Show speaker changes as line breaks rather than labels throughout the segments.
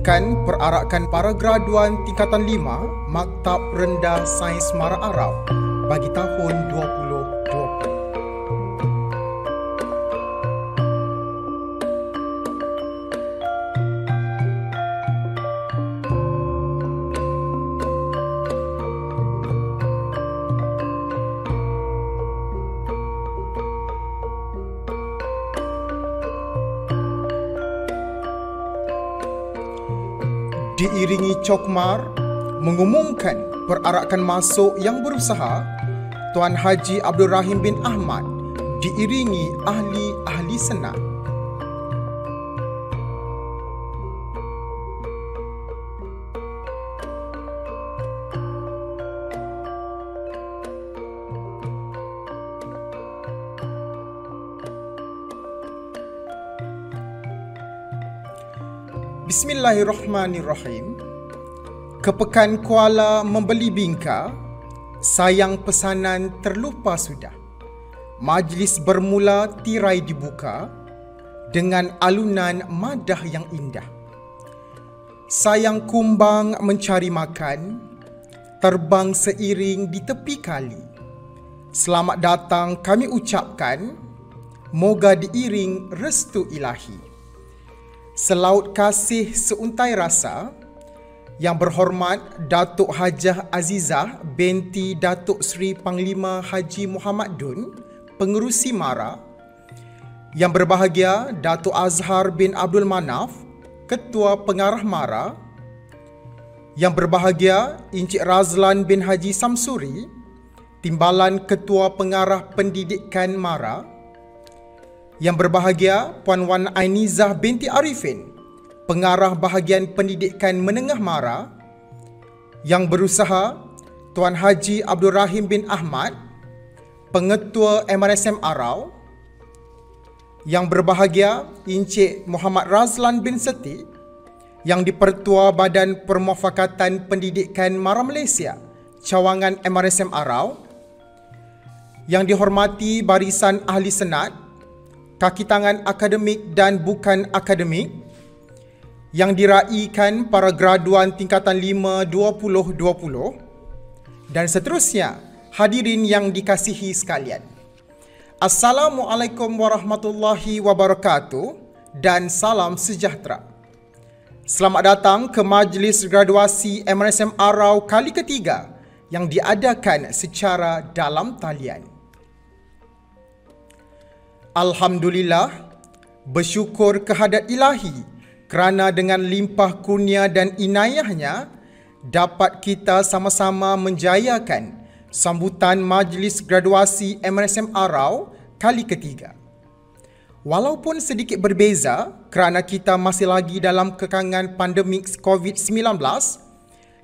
mengumumkan perarakan para graduan tingkatan 5 Maktab Rendah Sains Mara Arau bagi tahun 2020. Diiringi cokmar mengumumkan perarakan masuk yang berusaha, Tuan Haji Abdul Rahim bin Ahmad diiringi ahli-ahli senat. Bismillahirrahmanirrahim. Kepekan Kuala membeli bingka, sayang pesanan terlupa sudah. Majlis bermula tirai dibuka dengan alunan madah yang indah. Sayang kumbang mencari makan, terbang seiring di tepi kali. Selamat datang kami ucapkan, moga diiring restu ilahi. Selaut kasih seuntai rasa, Yang berhormat Datuk Hajah Azizah binti Datuk Seri Panglima Haji Muhammad Dun, Pengerusi Mara. Yang berbahagia Datuk Azhar bin Abdul Manaf, Ketua Pengarah Mara. Yang berbahagia Encik Razlan bin Haji Samsuri, Timbalan Ketua Pengarah Pendidikan Mara. Yang berbahagia Puan Wan Ainizah binti Arifin, Pengarah Bahagian Pendidikan Menengah Mara. Yang berusaha Tuan Haji Abdul Rahim bin Ahmad, Pengetua MRSM Arau. Yang berbahagia Encik Muhammad Razlan bin Seti, Yang di-Pertua Badan Permufakatan Pendidikan Mara Malaysia, Cawangan MRSM Arau. Yang dihormati barisan ahli senat, kaki tangan akademik dan bukan akademik, yang diraikan para graduan tingkatan 5 2020 dan seterusnya, hadirin yang dikasihi sekalian. Assalamualaikum warahmatullahi wabarakatuh dan salam sejahtera. Selamat datang ke Majlis Graduasi MRSM Arau kali ketiga yang diadakan secara dalam talian. Alhamdulillah, bersyukur kehadrat ilahi kerana dengan limpah kurnia dan inayahnya dapat kita sama-sama menjayakan sambutan Majlis Graduasi MRSM Arau kali ketiga. Walaupun sedikit berbeza kerana kita masih lagi dalam kekangan pandemik COVID-19,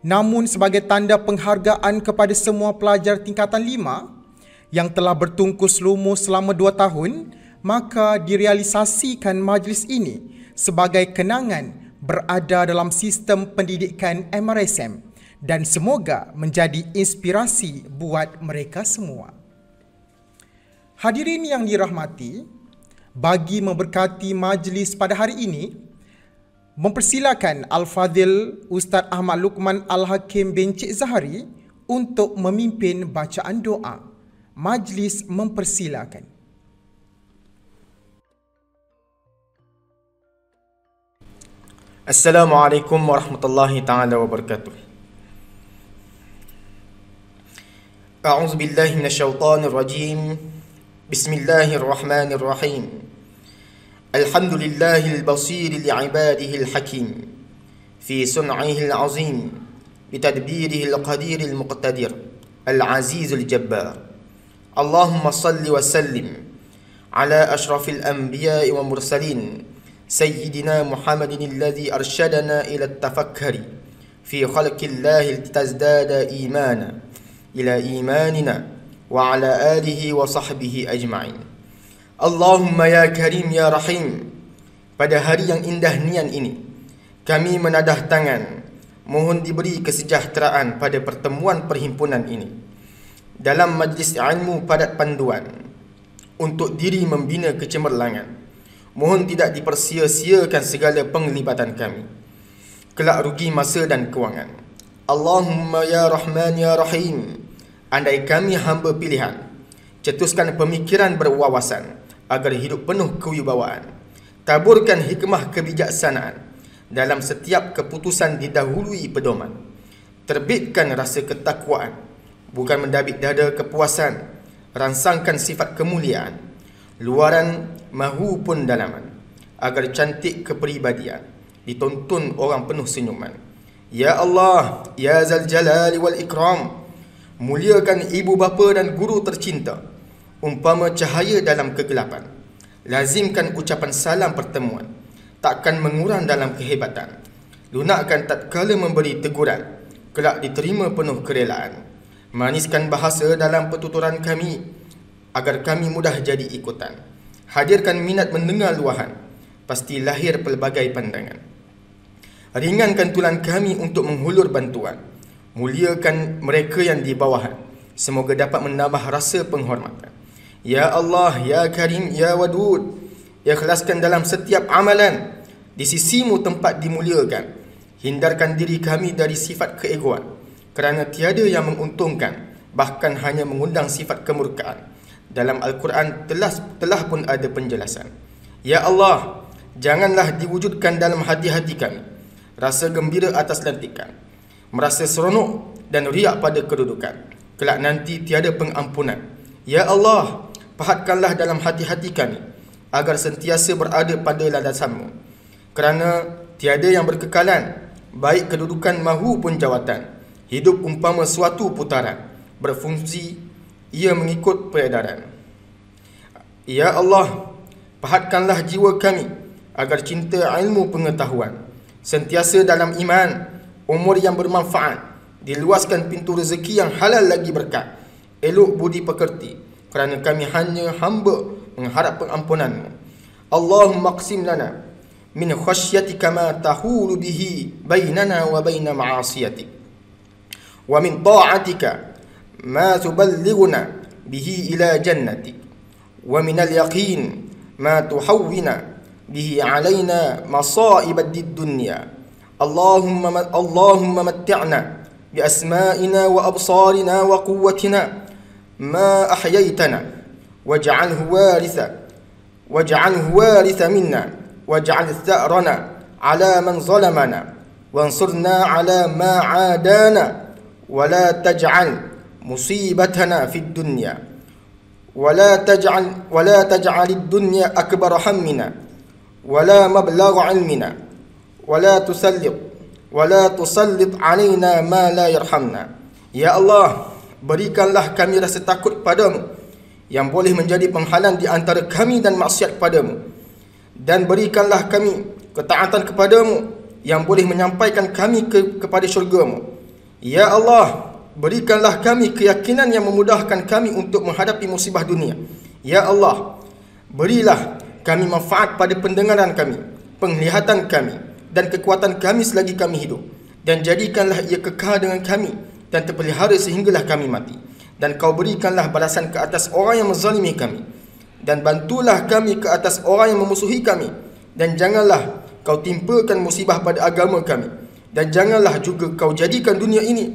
namun sebagai tanda penghargaan kepada semua pelajar tingkatan 5 yang telah bertungkus lumus selama 2 tahun, maka direalisasikan majlis ini sebagai kenangan berada dalam sistem pendidikan MRSM dan semoga menjadi inspirasi buat mereka semua. Hadirin yang dirahmati, bagi memberkati majlis pada hari ini, mempersilakan Al-Fadhil Ustaz Ahmad Luqman Al-Hakim bin Cik Zahari untuk memimpin bacaan doa. Majlis mempersilakan.
Assalamualaikum warahmatullahi taala wabarakatuh. A'udzu billahi minasyaitonir rajim. Bismillahirrahmanirrahim. Alhamdulillahil basir li'ibadihil hakim fi sun'ihil azim bitadbirihil qadiril muqtadir al-azizul jabbar. Allahumma salli wa sallim ala ashrafil anbiya'i wa mursalin Sayyidina Muhammadin alladhi arsyadana ila tafakkari fi khalqillahi tazdada imana ila imanina wa ala alihi wa sahbihi ajma'in. Allahumma ya karim ya rahim, pada hari yang indah nian ini kami menadah tangan mohon diberi kesejahteraan pada pertemuan perhimpunan ini. Dalam majlis ilmu padat panduan untuk diri membina kecemerlangan, mohon tidak dipersia-siakan segala penglibatan kami. kelak rugi masa dan kewangan. Allahumma ya Rahman ya Rahim, andai kami hamba pilihan, cetuskan pemikiran berwawasan agar hidup penuh kewibawaan. Taburkan hikmah kebijaksanaan dalam setiap keputusan didahului pedoman. Terbitkan rasa ketakwaan, bukan mendabik dada kepuasan. Rangsangkan sifat kemuliaan, luaran mahupun dalaman, agar cantik kepribadian ditonton orang penuh senyuman. Ya Allah, ya Zal Jalali wal Ikram, muliakan ibu bapa dan guru tercinta umpama cahaya dalam kegelapan. Lazimkan ucapan salam pertemuan, takkan mengurang dalam kehebatan. Lunakkan tatkala memberi teguran, kelak diterima penuh kerelaan. Maniskan bahasa dalam pertuturan kami, agar kami mudah jadi ikutan. Hadirkan minat mendengar luahan, pasti lahir pelbagai pandangan. Ringankan tulan kami untuk menghulur bantuan. Muliakan mereka yang di bawahan, semoga dapat menambah rasa penghormatan. Ya Allah, ya Karim, ya Wadud, ikhlaskan dalam setiap amalan, di sisimu tempat dimuliakan. Hindarkan diri kami dari sifat keegoan, kerana tiada yang menguntungkan, bahkan hanya mengundang sifat kemurkaan. Dalam Al-Quran telah pun ada penjelasan. Ya Allah, janganlah diwujudkan dalam hati-hati kami rasa gembira atas lantikan, merasa seronok dan riak pada kedudukan. Kelak nanti tiada pengampunan. Ya Allah, pahatkanlah dalam hati-hati kami agar sentiasa berada pada landasan-Mu, kerana tiada yang berkekalan, baik kedudukan mahupun jawatan. Hidup umpama suatu putaran, berfungsi ia mengikut peredaran. Ya Allah, pahatkanlah jiwa kami agar cinta ilmu pengetahuan, sentiasa dalam iman, umur yang bermanfaat, diluaskan pintu rezeki yang halal lagi berkat, elok budi pekerti, kerana kami hanya hamba mengharap pengampunan-Mu. Allahumma qsim lana min khasyatika ma tahulu bihi bainana wa baina ma'asiyatik, wa min ta'atika ma tuballighuna bihi ila jannatik, wa min al-yaqin ma tuhawwina bihi alaina masa'ib ad-dunya. Allahumma matti'na bi asma'ina wa absarina wa quwwatina ma ahyaytana waj'alhu waritha minna waj'al tha'rana ala man zalamana wansurna ala ma 'adana ولا تجعل مصيبتنا في الدنيا ولا تجعل الدنيا أكبر همنا ولا مبلغ علمنا ولا تسلط علينا ما لا يرحمنا. Ya Allah, berikanlah kami rasa takut padamu yang boleh menjadi penghalang di antara kami dan maksiat padamu, dan berikanlah kami ketaatan kepadamu yang boleh menyampaikan kami kepada syurga-Mu. Ya Allah, berikanlah kami keyakinan yang memudahkan kami untuk menghadapi musibah dunia. Ya Allah, berilah kami manfaat pada pendengaran kami, penglihatan kami dan kekuatan kami selagi kami hidup, dan jadikanlah ia kekal dengan kami dan terpelihara sehinggalah kami mati. Dan Kau berikanlah balasan ke atas orang yang menzalimi kami, dan bantulah kami ke atas orang yang memusuhi kami, dan janganlah Kau timpakan musibah pada agama kami, dan janganlah juga Kau jadikan dunia ini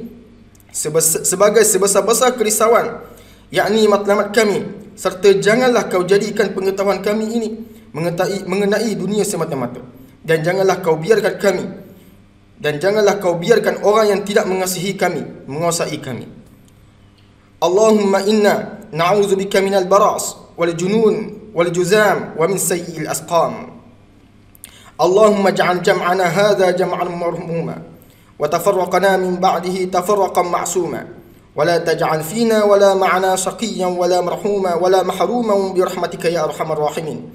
sebagai sebesar-besar kerisauan, yakni matlamat kami, serta janganlah Kau jadikan pengetahuan kami ini mengenai dunia semata-mata, dan janganlah Kau biarkan orang yang tidak mengasihi kami menguasai kami. Allahumma inna na'udzubika minal baras wal junun wal juzam wa min sayyi'il asqam. Allahumma ja'al jam'ana hadha jam'an marhuma wa tafarraqana min ba'dihi tafarraqan ma'suma wa la taj'al fina wa la ma'ana shaqiyyan wa la marhuma wa la mahruman bi rahmatika ya arhamar rahimin.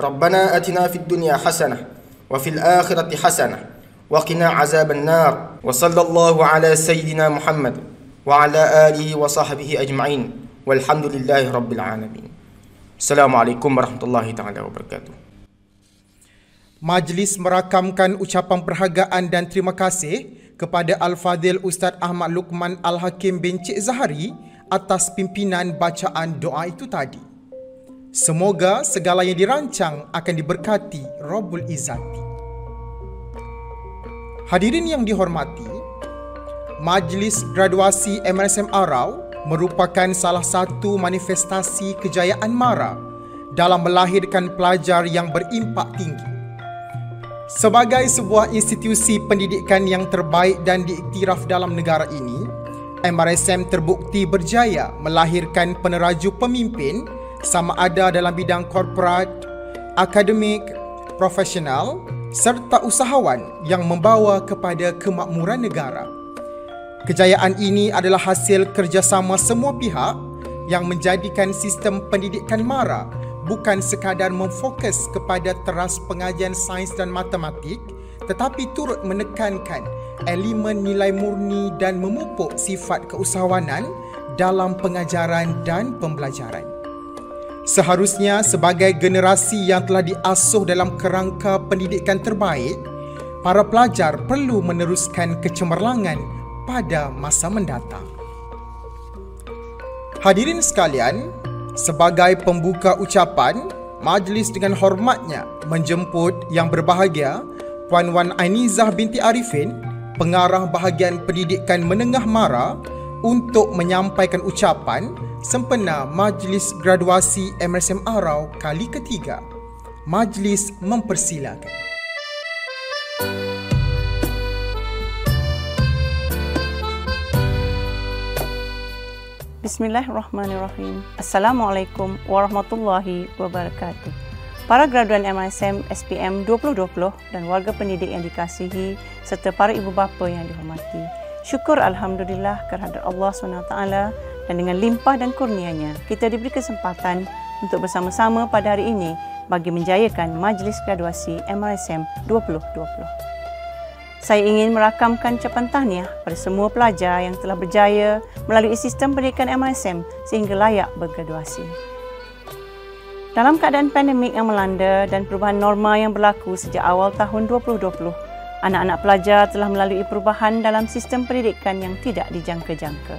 Rabbana atina fid dunya hasanah wa fil akhirati hasanah wa qina azaban nar. Wa sallallahu ala sayyidina Muhammad wa ala alihi wa sahbihi ajma'in walhamdulillahi rabbil alamin. Assalamualaikum warahmatullahi taala wabarakatuh.
Majlis merakamkan ucapan perhargaan dan terima kasih kepada Al-Fadhil Ustaz Ahmad Luqman Al-Hakim bin Cik Zahari atas pimpinan bacaan doa itu tadi. Semoga segala yang dirancang akan diberkati Rabbul Izzati. Hadirin yang dihormati, Majlis Graduasi MRSM Arau merupakan salah satu manifestasi kejayaan MARA dalam melahirkan pelajar yang berimpak tinggi. Sebagai sebuah institusi pendidikan yang terbaik dan diiktiraf dalam negara ini, MRSM terbukti berjaya melahirkan peneraju pemimpin sama ada dalam bidang korporat, akademik, profesional serta usahawan yang membawa kepada kemakmuran negara. Kejayaan ini adalah hasil kerjasama semua pihak yang menjadikan sistem pendidikan MARA bukan sekadar memfokus kepada teras pengajian sains dan matematik, tetapi turut menekankan elemen nilai murni dan memupuk sifat keusahawanan dalam pengajaran dan pembelajaran. Seharusnya sebagai generasi yang telah diasuh dalam kerangka pendidikan terbaik, para pelajar perlu meneruskan kecemerlangan pada masa mendatang. Hadirin sekalian, sebagai pembuka ucapan, majlis dengan hormatnya menjemput yang berbahagia Puan Wan Ainizah binti Arifin, pengarah bahagian pendidikan menengah MARA, untuk menyampaikan ucapan sempena Majlis Graduasi MRSM Arau kali ketiga. Majlis mempersilakan.
Bismillahirrahmanirrahim. Assalamualaikum warahmatullahi wabarakatuh. Para graduan MRSM SPM 2020 dan warga pendidik yang dikasihi serta para ibu bapa yang dihormati. Syukur Alhamdulillah kehadirat Allah SWT dan dengan limpah dan kurnianya kita diberi kesempatan untuk bersama-sama pada hari ini bagi menjayakan Majlis Graduasi MRSM 2020. Saya ingin merakamkan ucapan tahniah pada semua pelajar yang telah berjaya melalui sistem pendidikan MRSM sehingga layak bergraduasi. Dalam keadaan pandemik yang melanda dan perubahan norma yang berlaku sejak awal tahun 2020, anak-anak pelajar telah melalui perubahan dalam sistem pendidikan yang tidak dijangka-jangka.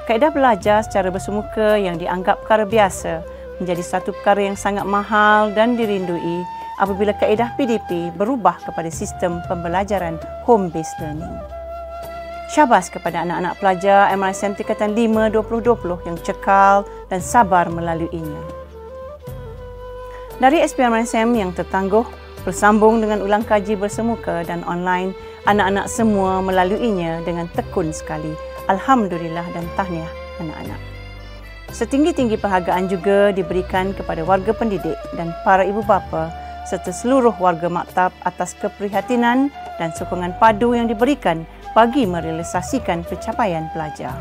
Kaedah belajar secara bersumuka yang dianggap perkara biasa menjadi satu perkara yang sangat mahal dan dirindui apabila kaedah PDP berubah kepada sistem pembelajaran home-based learning. Syabas kepada anak-anak pelajar MRSM Tingkatan 5 2020 yang cekal dan sabar melaluinya. Dari SPM MRSM yang tertangguh, bersambung dengan ulang kaji bersemuka dan online, anak-anak semua melaluinya dengan tekun sekali. Alhamdulillah dan tahniah anak-anak. Setinggi-tinggi penghargaan juga diberikan kepada warga pendidik dan para ibu bapa serta seluruh warga maktab atas keprihatinan dan sokongan padu yang diberikan bagi merealisasikan pencapaian pelajar.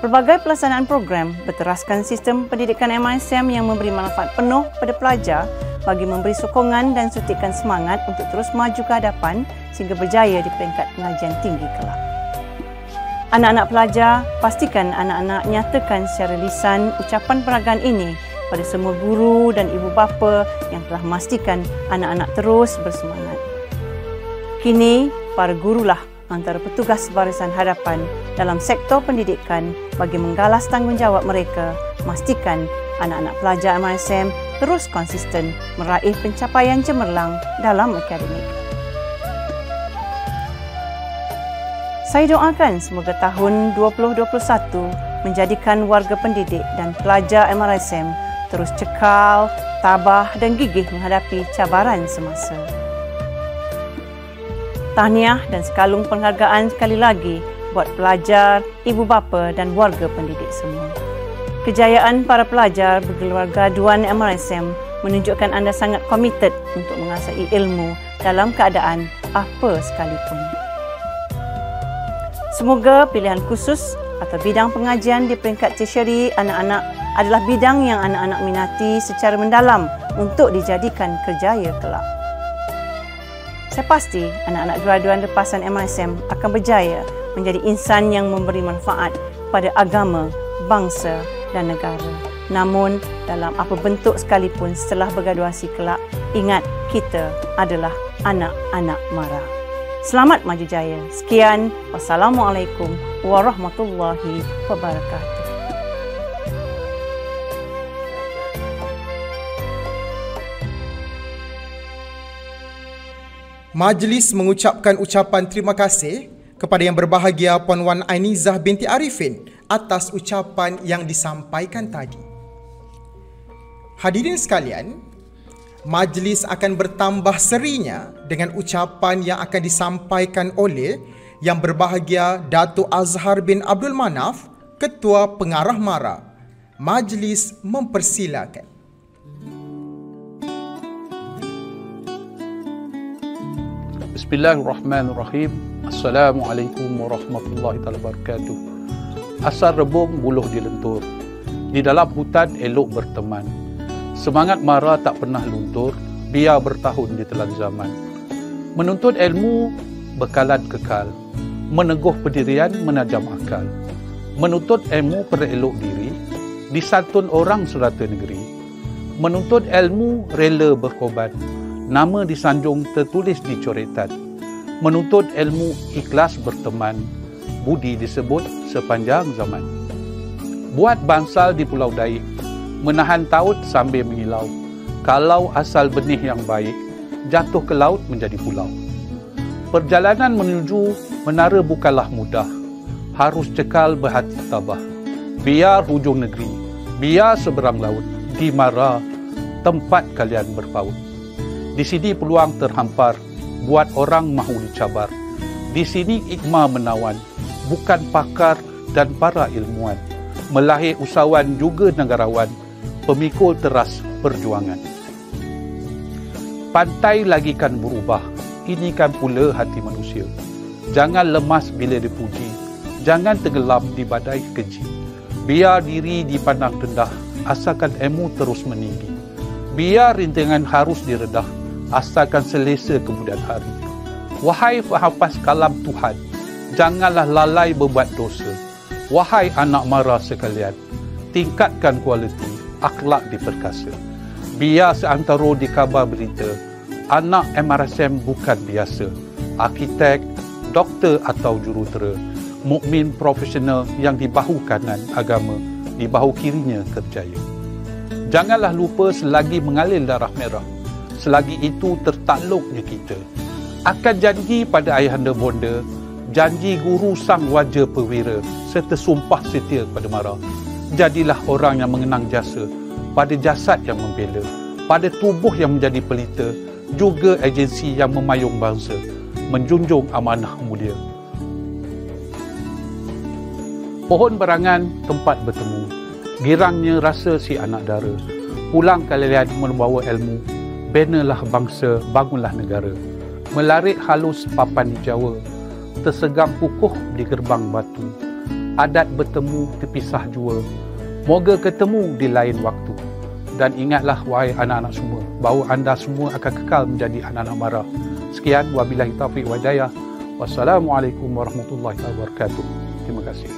Pelbagai pelaksanaan program berteraskan sistem pendidikan MRSM yang memberi manfaat penuh pada pelajar bagi memberi sokongan dan suntikan semangat untuk terus maju ke hadapan sehingga berjaya di peringkat pengajian tinggi kelak. Anak-anak pelajar, pastikan anak-anak nyatakan secara lisan ucapan penghargaan ini pada semua guru dan ibu bapa yang telah memastikan anak-anak terus bersemangat. Kini, para gurulah antara petugas barisan hadapan dalam sektor pendidikan bagi menggalas tanggungjawab mereka, memastikan anak-anak pelajar MRSM terus konsisten meraih pencapaian cemerlang dalam akademik. Saya doakan semoga tahun 2021 menjadikan warga pendidik dan pelajar MRSM terus cekal, tabah dan gigih menghadapi cabaran semasa. Tahniah dan sekalung penghargaan sekali lagi buat pelajar, ibu bapa dan warga pendidik semua. Kejayaan para pelajar bergelar graduan MRSM menunjukkan anda sangat komited untuk menguasai ilmu dalam keadaan apa sekalipun. Semoga pilihan khusus atau bidang pengajian di peringkat tertiary anak-anak adalah bidang yang anak-anak minati secara mendalam untuk dijadikan kerjaya kelak. Saya pasti anak-anak graduan lepasan MRSM akan berjaya menjadi insan yang memberi manfaat pada agama, bangsa dan negara. Namun, dalam apa bentuk sekalipun setelah bergraduasi kelak, ingat kita adalah anak-anak MARA. Selamat maju jaya. Sekian. Wassalamualaikum warahmatullahi wabarakatuh.
Majlis mengucapkan ucapan terima kasih kepada Yang Berbahagia Puan Wan Ainizah binti Arifin atas ucapan yang disampaikan tadi. Hadirin sekalian, majlis akan bertambah serinya dengan ucapan yang akan disampaikan oleh Yang Berbahagia Datuk Azhar bin Abdul Manaf, Ketua Pengarah MARA. Majlis mempersilakan.
Bismillahirrahmanirrahim. Assalamualaikum warahmatullahi wabarakatuh. Asal rebung buluh dilentur. Di dalam hutan elok berteman. Semangat MARA tak pernah luntur, biar bertahun di telan zaman. Menuntut ilmu bekalan kekal. Meneguh pendirian menajam akal. Menuntut ilmu perelok diri, disantun orang serata negeri. Menuntut ilmu rela berkorban. Nama disanjung tertulis di coretan. Menuntut ilmu ikhlas berteman. Budi disebut sepanjang zaman. Buat bansal di Pulau Daik. Menahan taut sambil mengilau. Kalau asal benih yang baik, jatuh ke laut menjadi pulau. Perjalanan menuju menara bukanlah mudah. Harus cekal berhati tabah. Biar hujung negeri, biar seberang laut, di MARA tempat kalian berpaut. Di sini peluang terhampar, buat orang mahu dicabar. Di sini hikmah menawan, bukan pakar dan para ilmuwan. Melahir usahawan juga negarawan, pemikul teras perjuangan. Pantai lagi kan berubah, ini kan pula hati manusia. Jangan lemas bila dipuji, jangan tenggelam di badai keji. Biar diri dipandang rendah, asalkan ilmu terus meninggi. Biar rintangan harus diredah, asalkan selesa kemudian hari. Wahai penghafaz kalam Tuhan, janganlah lalai berbuat dosa. Wahai anak MARA sekalian, tingkatkan kualiti, akhlak diperkasa. Biar seantero di khabar berita, anak MRSM bukan biasa. Arkitek, doktor atau jurutera, mukmin profesional yang di bahu kanan agama, di bahu kirinya kerjaya. Janganlah lupa selagi mengalir darah merah, selagi itu tertakluknya kita. Akan janji pada ayahanda bonda, janji guru sang wajah perwira, serta sumpah setia kepada MARA. Jadilah orang yang mengenang jasa, pada jasad yang membela, pada tubuh yang menjadi pelita, juga agensi yang memayung bangsa, menjunjung amanah mulia. Pohon berangan tempat bertemu, girangnya rasa si anak dara. Pulang kalian membawa ilmu, benalah bangsa, bangunlah negara. Melarik halus papan di Jawa, tersegang kukuh di gerbang batu. Adat bertemu terpisah jua, moga ketemu di lain waktu. Dan ingatlah wahai anak-anak semua, bahawa anda semua akan kekal menjadi anak-anak MARA. Sekian, wabillahi taufiq wa hidayah. Wassalamualaikum warahmatullahi wabarakatuh. Terima kasih.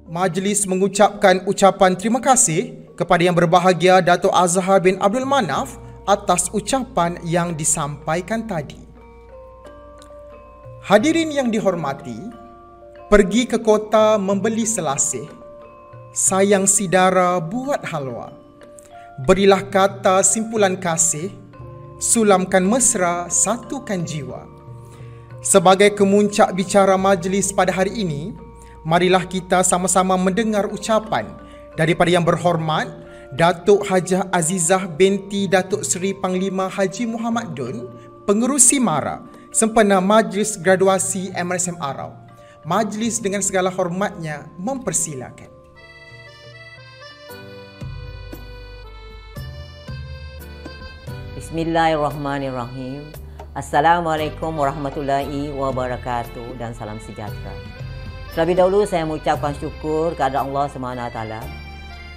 Majlis mengucapkan ucapan terima kasih kepada Yang Berbahagia Datuk Azhar bin Abdul Manaf atas ucapan yang disampaikan tadi. Hadirin yang dihormati, pergi ke kota membeli selasih, sayang sidara buat halwa. Berilah kata simpulan kasih, sulamkan mesra, satukan jiwa. Sebagai kemuncak bicara majlis pada hari ini, marilah kita sama-sama mendengar ucapan daripada Yang Berhormat Datuk Hajah Azizah binti Datuk Seri Panglima Haji Muhammad Dun, Pengerusi MARA, sempena Majlis Graduasi MRSM Arau. Majlis dengan segala hormatnya mempersilakan.
Bismillahirrahmanirrahim. Assalamualaikum warahmatullahi wabarakatuh dan salam sejahtera. Terlebih dahulu saya mengucapkan syukur kepada Allah SWT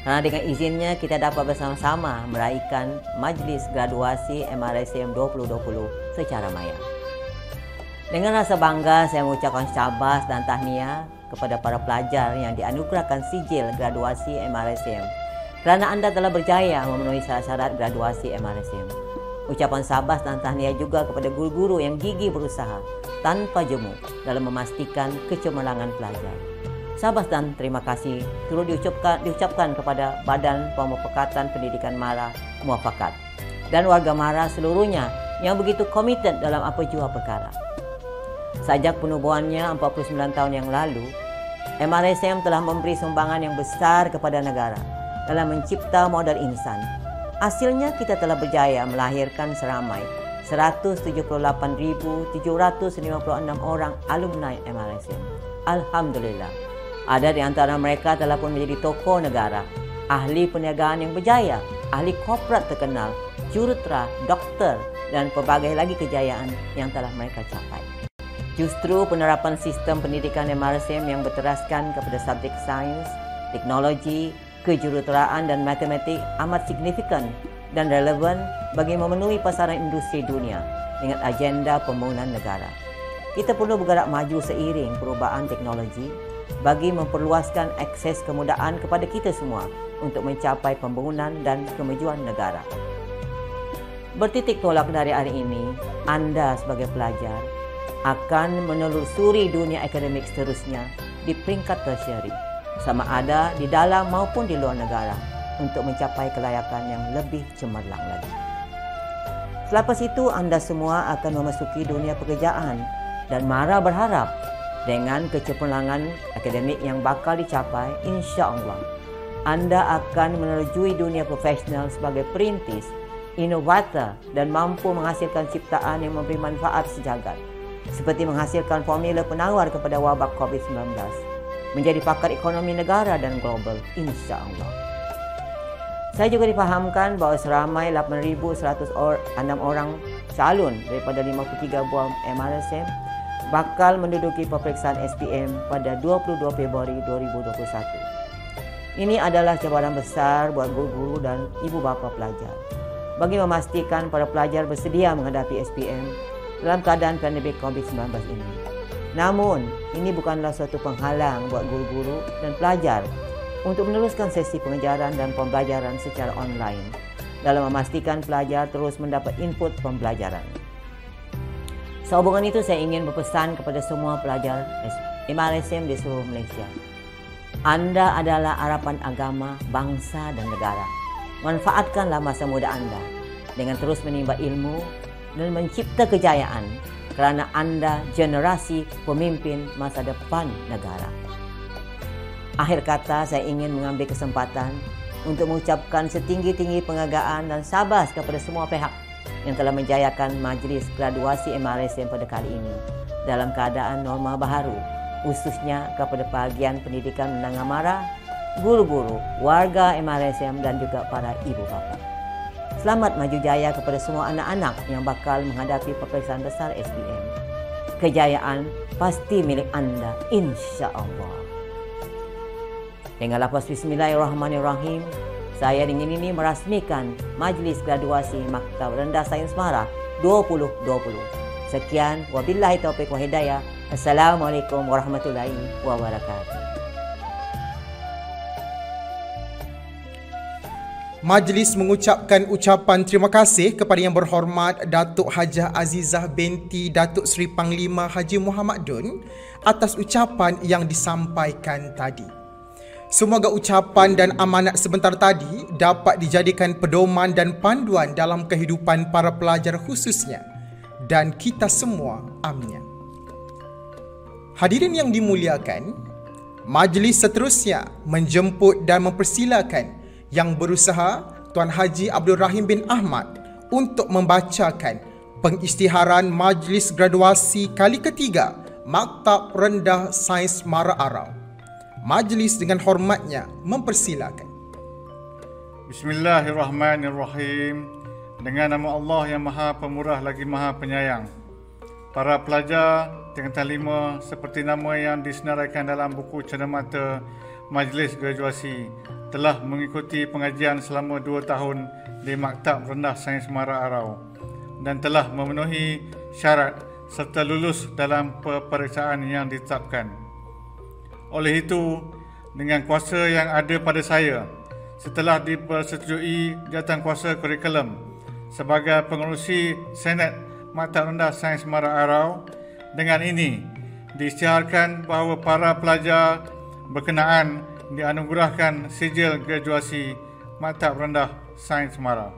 kerana dengan izinnya kita dapat bersama-sama meraihkan Majlis Graduasi MRSM 2020 secara maya. Dengan rasa bangga saya mengucapkan syabas dan tahniah kepada para pelajar yang dianugerahkan sijil graduasi MRSM kerana anda telah berjaya memenuhi syarat-syarat graduasi MRSM. Ucapan sabas dan tahniah juga kepada guru-guru yang gigih berusaha tanpa jemu dalam memastikan kecemerlangan pelajar. Sabas dan terima kasih turut diucapkan kepada Badan Pemufakatan Pendidikan MARA Muafakat. dan warga Mara seluruhnya yang begitu komited dalam apa jua perkara. Sejak penubuhannya 49 tahun yang lalu, MRSM telah memberi sumbangan yang besar kepada negara dalam mencipta modal insan. Hasilnya kita telah berjaya melahirkan seramai 178.756 orang alumni MRSM. Alhamdulillah. Ada di antara mereka telah pun menjadi tokoh negara, ahli perniagaan yang berjaya, ahli korporat terkenal, jurutera, doktor, dan pelbagai lagi kejayaan yang telah mereka capai. Justru penerapan sistem pendidikan MRSM yang berteraskan kepada subjek sains, teknologi, kejuruteraan dan matematik amat signifikan dan relevan bagi memenuhi pasaran industri dunia dengan agenda pembangunan negara. Kita perlu bergerak maju seiring perubahan teknologi bagi memperluaskan akses kemudahan kepada kita semua untuk mencapai pembangunan dan kemajuan negara. Bertitik tolak dari hari ini, anda sebagai pelajar akan menelusuri dunia akademik seterusnya di peringkat tersieri, sama ada di dalam maupun di luar negara, untuk mencapai kelayakan yang lebih cemerlang lagi. Selepas itu, anda semua akan memasuki dunia pekerjaan dan Mara berharap dengan kecermelangan akademik yang bakal dicapai, insya Allah, anda akan menerjui dunia profesional sebagai perintis, inovator dan mampu menghasilkan ciptaan yang memberi manfaat sejagat, seperti menghasilkan formula penawar kepada wabak COVID-19, menjadi pakar ekonomi negara dan global, insya Allah. Saya juga difahamkan bahawa seramai 8.106 orang calon daripada 53 buah MRSM bakal menduduki peperiksaan SPM pada 22 Februari 2021. Ini adalah cabaran besar buat guru-guru dan ibu bapa pelajar bagi memastikan para pelajar bersedia menghadapi SPM dalam keadaan pandemik COVID-19 ini. Namun, ini bukanlah suatu penghalang buat guru-guru dan pelajar untuk meneruskan sesi pengajaran dan pembelajaran secara online dalam memastikan pelajar terus mendapat input pembelajaran. Sehubungan itu, saya ingin berpesan kepada semua pelajar MRSM di seluruh Malaysia. Anda adalah harapan agama, bangsa dan negara. Manfaatkanlah masa muda anda dengan terus menimba ilmu dan mencipta kejayaan, kerana anda generasi pemimpin masa depan negara. Akhir kata, saya ingin mengambil kesempatan untuk mengucapkan setinggi-tinggi penghargaan dan sabar kepada semua pihak yang telah menjayakan majlis graduasi MRSM pada kali ini dalam keadaan norma baharu, khususnya kepada bahagian pendidikan menengah Mara, guru-guru, warga MRSM dan juga para ibu bapa. Selamat maju jaya kepada semua anak-anak yang bakal menghadapi peperiksaan besar SPM. Kejayaan pasti milik anda, insya Allah. Dengan lafaz Bismillahirrahmanirrahim, saya ingin ini merasmikan Majlis Graduasi Maktab Rendah Sains Mara 2020. Sekian, wabillahi taufiq wa hidayah. Assalamualaikum warahmatullahi wabarakatuh.
Majlis mengucapkan ucapan terima kasih kepada Yang Berhormat Datuk Hajah Azizah binti Datuk Seri Panglima Haji Muhammad Dun atas ucapan yang disampaikan tadi. Semoga ucapan dan amanat sebentar tadi dapat dijadikan pedoman dan panduan dalam kehidupan para pelajar khususnya dan kita semua, aminnya. Hadirin yang dimuliakan, majlis seterusnya menjemput dan mempersilakan Yang Berusaha Tuan Haji Abdul Rahim bin Ahmad untuk membacakan pengisytiharan majlis graduasi kali ketiga Maktab Rendah Sains Mara Arau. Majlis dengan hormatnya mempersilakan.
Bismillahirrahmanirrahim. Dengan nama Allah yang Maha Pemurah lagi Maha Penyayang. Para pelajar tingkatan 5 seperti nama yang disenaraikan dalam buku cenderamata Majlis Graduasi telah mengikuti pengajian selama 2 tahun di Maktab Rendah Sains Mara Arau dan telah memenuhi syarat serta lulus dalam peperiksaan yang ditetapkan. Oleh itu, dengan kuasa yang ada pada saya, setelah dipersetujui jawatankuasa kurikulum sebagai pengerusi Senat Maktab Rendah Sains Mara Arau, dengan ini diisytiharkan bahawa para pelajar berkenaan dianugerahkan sijil graduasi Maktab Rendah Sains Mara.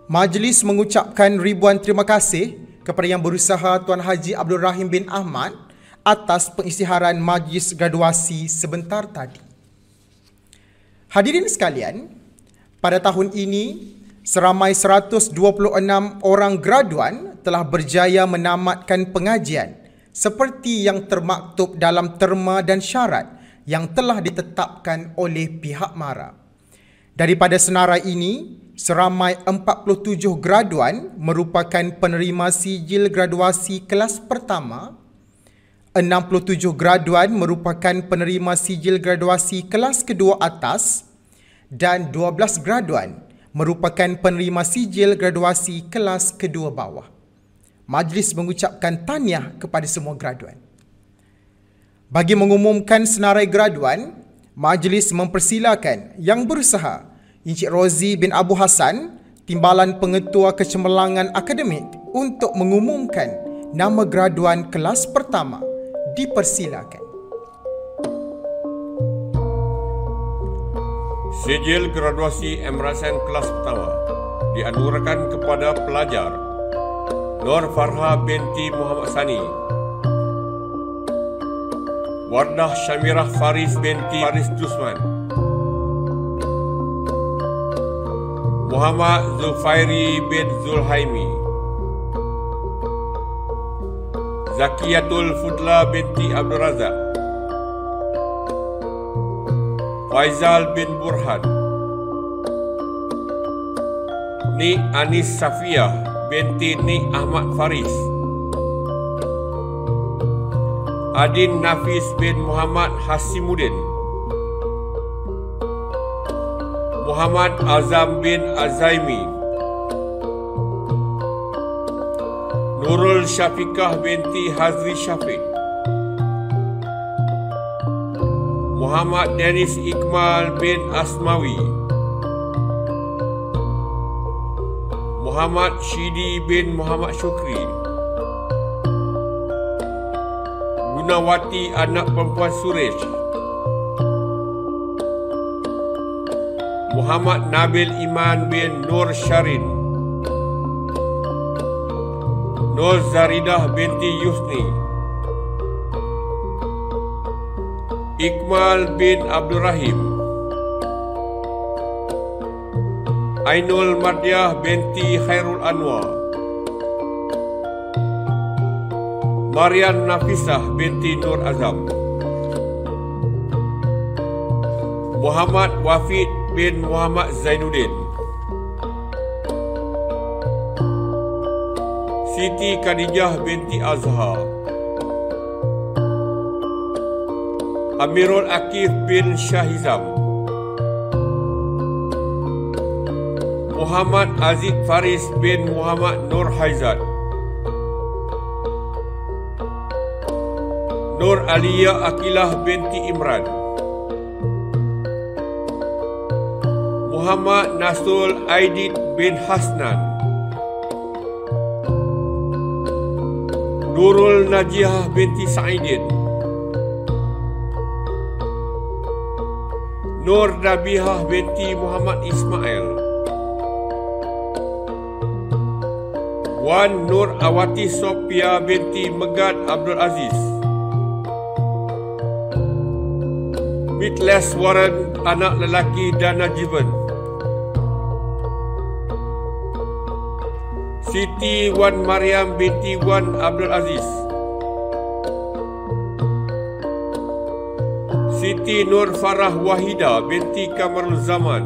Majlis mengucapkan ribuan terima kasih kepada Yang Berusaha Tuan Haji Abdul Rahim bin Ahmad atas pengisytiharan majlis graduasi sebentar tadi. Hadirin sekalian, pada tahun ini seramai 126 orang graduan telah berjaya menamatkan pengajian seperti yang termaktub dalam terma dan syarat yang telah ditetapkan oleh pihak MARA. Daripada senarai ini, seramai 47 graduan merupakan penerima sijil graduasi kelas pertama, 67 graduan merupakan penerima sijil graduasi kelas kedua atas dan 12 graduan merupakan penerima sijil graduasi kelas kedua bawah. Majlis mengucapkan tahniah kepada semua graduan. Bagi mengumumkan senarai graduan, majlis mempersilakan Yang Berusaha Encik Rozi bin Abu Hassan, Timbalan Pengetua Kecemerlangan Akademik, untuk mengumumkan nama graduan kelas pertama. Dipersilakan.
Sijil graduasi Emrasen kelas pertama dianugerahkan kepada pelajar Nur Farha binti Muhammad Sani, Wardah Syamirah Faris binti Faris Jusman, Muhammad Zulfairi bin Zulhaimi, Zakiyatul Fudla binti Abdul Razak, Faizal bin Burhan, Ni Anis Safiyah binti Ni Ahmad Faris, Adin Nafis bin Muhammad Hasimuddin, Muhammad Azam bin Azaimi, Nurul Syafiqah binti Hazri Syafiq, Muhammad Dennis Iqmal bin Asmawi, Muhammad Shidi bin Muhammad Syukri, Gunawati anak perempuan Suresh, Muhammad Nabil Iman bin Nur Syarin, Nur Zaridah binti Yusni, Iqmal bin Abdul Rahim, Ainul Mardiah binti Khairul Anwar, Marian Nafisah binti Nur Azam, Muhammad Wafid bin Muhammad Zainuddin, Siti Khadijah binti Azhar, Amirul Akif bin Syahizam, Muhammad Aziz Faris bin Muhammad Nur Haizat, Nur Aliyah Akilah binti Imran, Muhammad Nasul Aidid bin Hasnan, Nurul Najiyah binti Sa'idin, Nur Nabihah binti Muhammad Ismail, Wan Nur Awati Sophia binti Megad Abdul Aziz, Mitles Warren anak lelaki Dana Jivan, Siti Wan Mariam binti Wan Abdul Aziz, Siti Nur Farah Wahida binti Kamarul Zaman,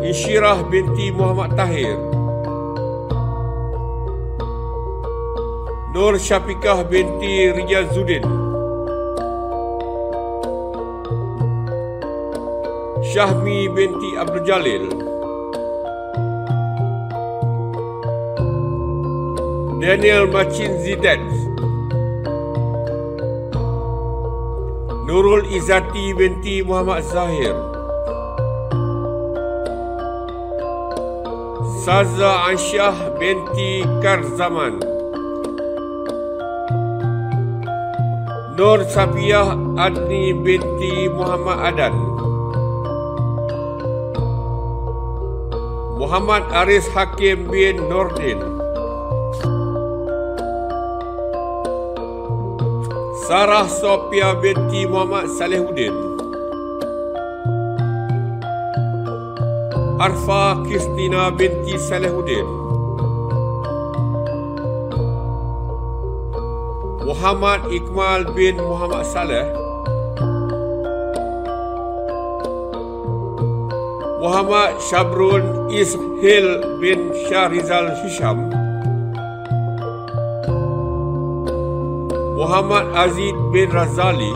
Insyirah binti Muhammad Tahir, Nur Syafiqah binti Riyazuddin, Syahmi binti Abdul Jalil, Daniel Machin Zidat, Nurul Izzati binti Muhammad Zahir, Saza Ansyah binti Karzaman, Nur Safiyah Adni binti Muhammad Adan, Muhammad Aris Hakim bin Nordin, Sarah Sophia binti Muhammad Salehuddin, Arfa Kristina binti Salehuddin, Muhammad Iqmal bin Muhammad Saleh, Muhammad Syabrun Ishil bin Syahrizal Hisham, Muhammad Aziz bin Razali,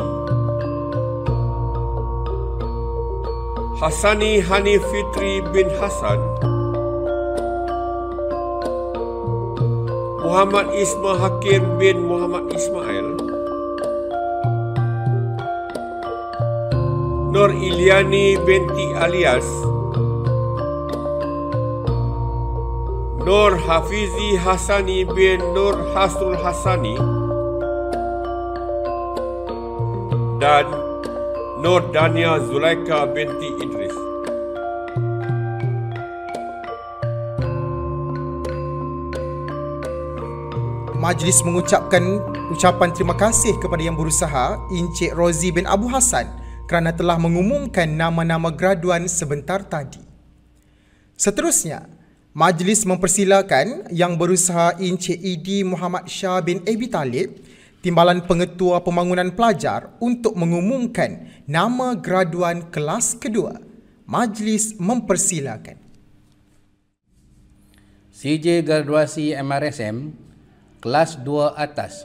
Hassani Hanif Fitri bin Hassan, Muhammad Isma Hakim bin Muhammad Ismail, Nur Iliani binti Alias, Nur Hafizi Hassani bin Nur Hasrul Hassani, dan Nur Dania Zulaika binti Idris.
Majlis mengucapkan ucapan terima kasih kepada yang berusaha, Encik Rozi bin Abu Hassan, kerana telah mengumumkan nama-nama graduan sebentar tadi. Seterusnya, majlis mempersilakan yang berusaha Encik Idi Muhammad Shah bin Abi Talib, Timbalan Pengetua Pembangunan Pelajar, untuk mengumumkan nama graduan kelas kedua. Majlis mempersilakan.
CJ graduasi MRSM kelas 2 atas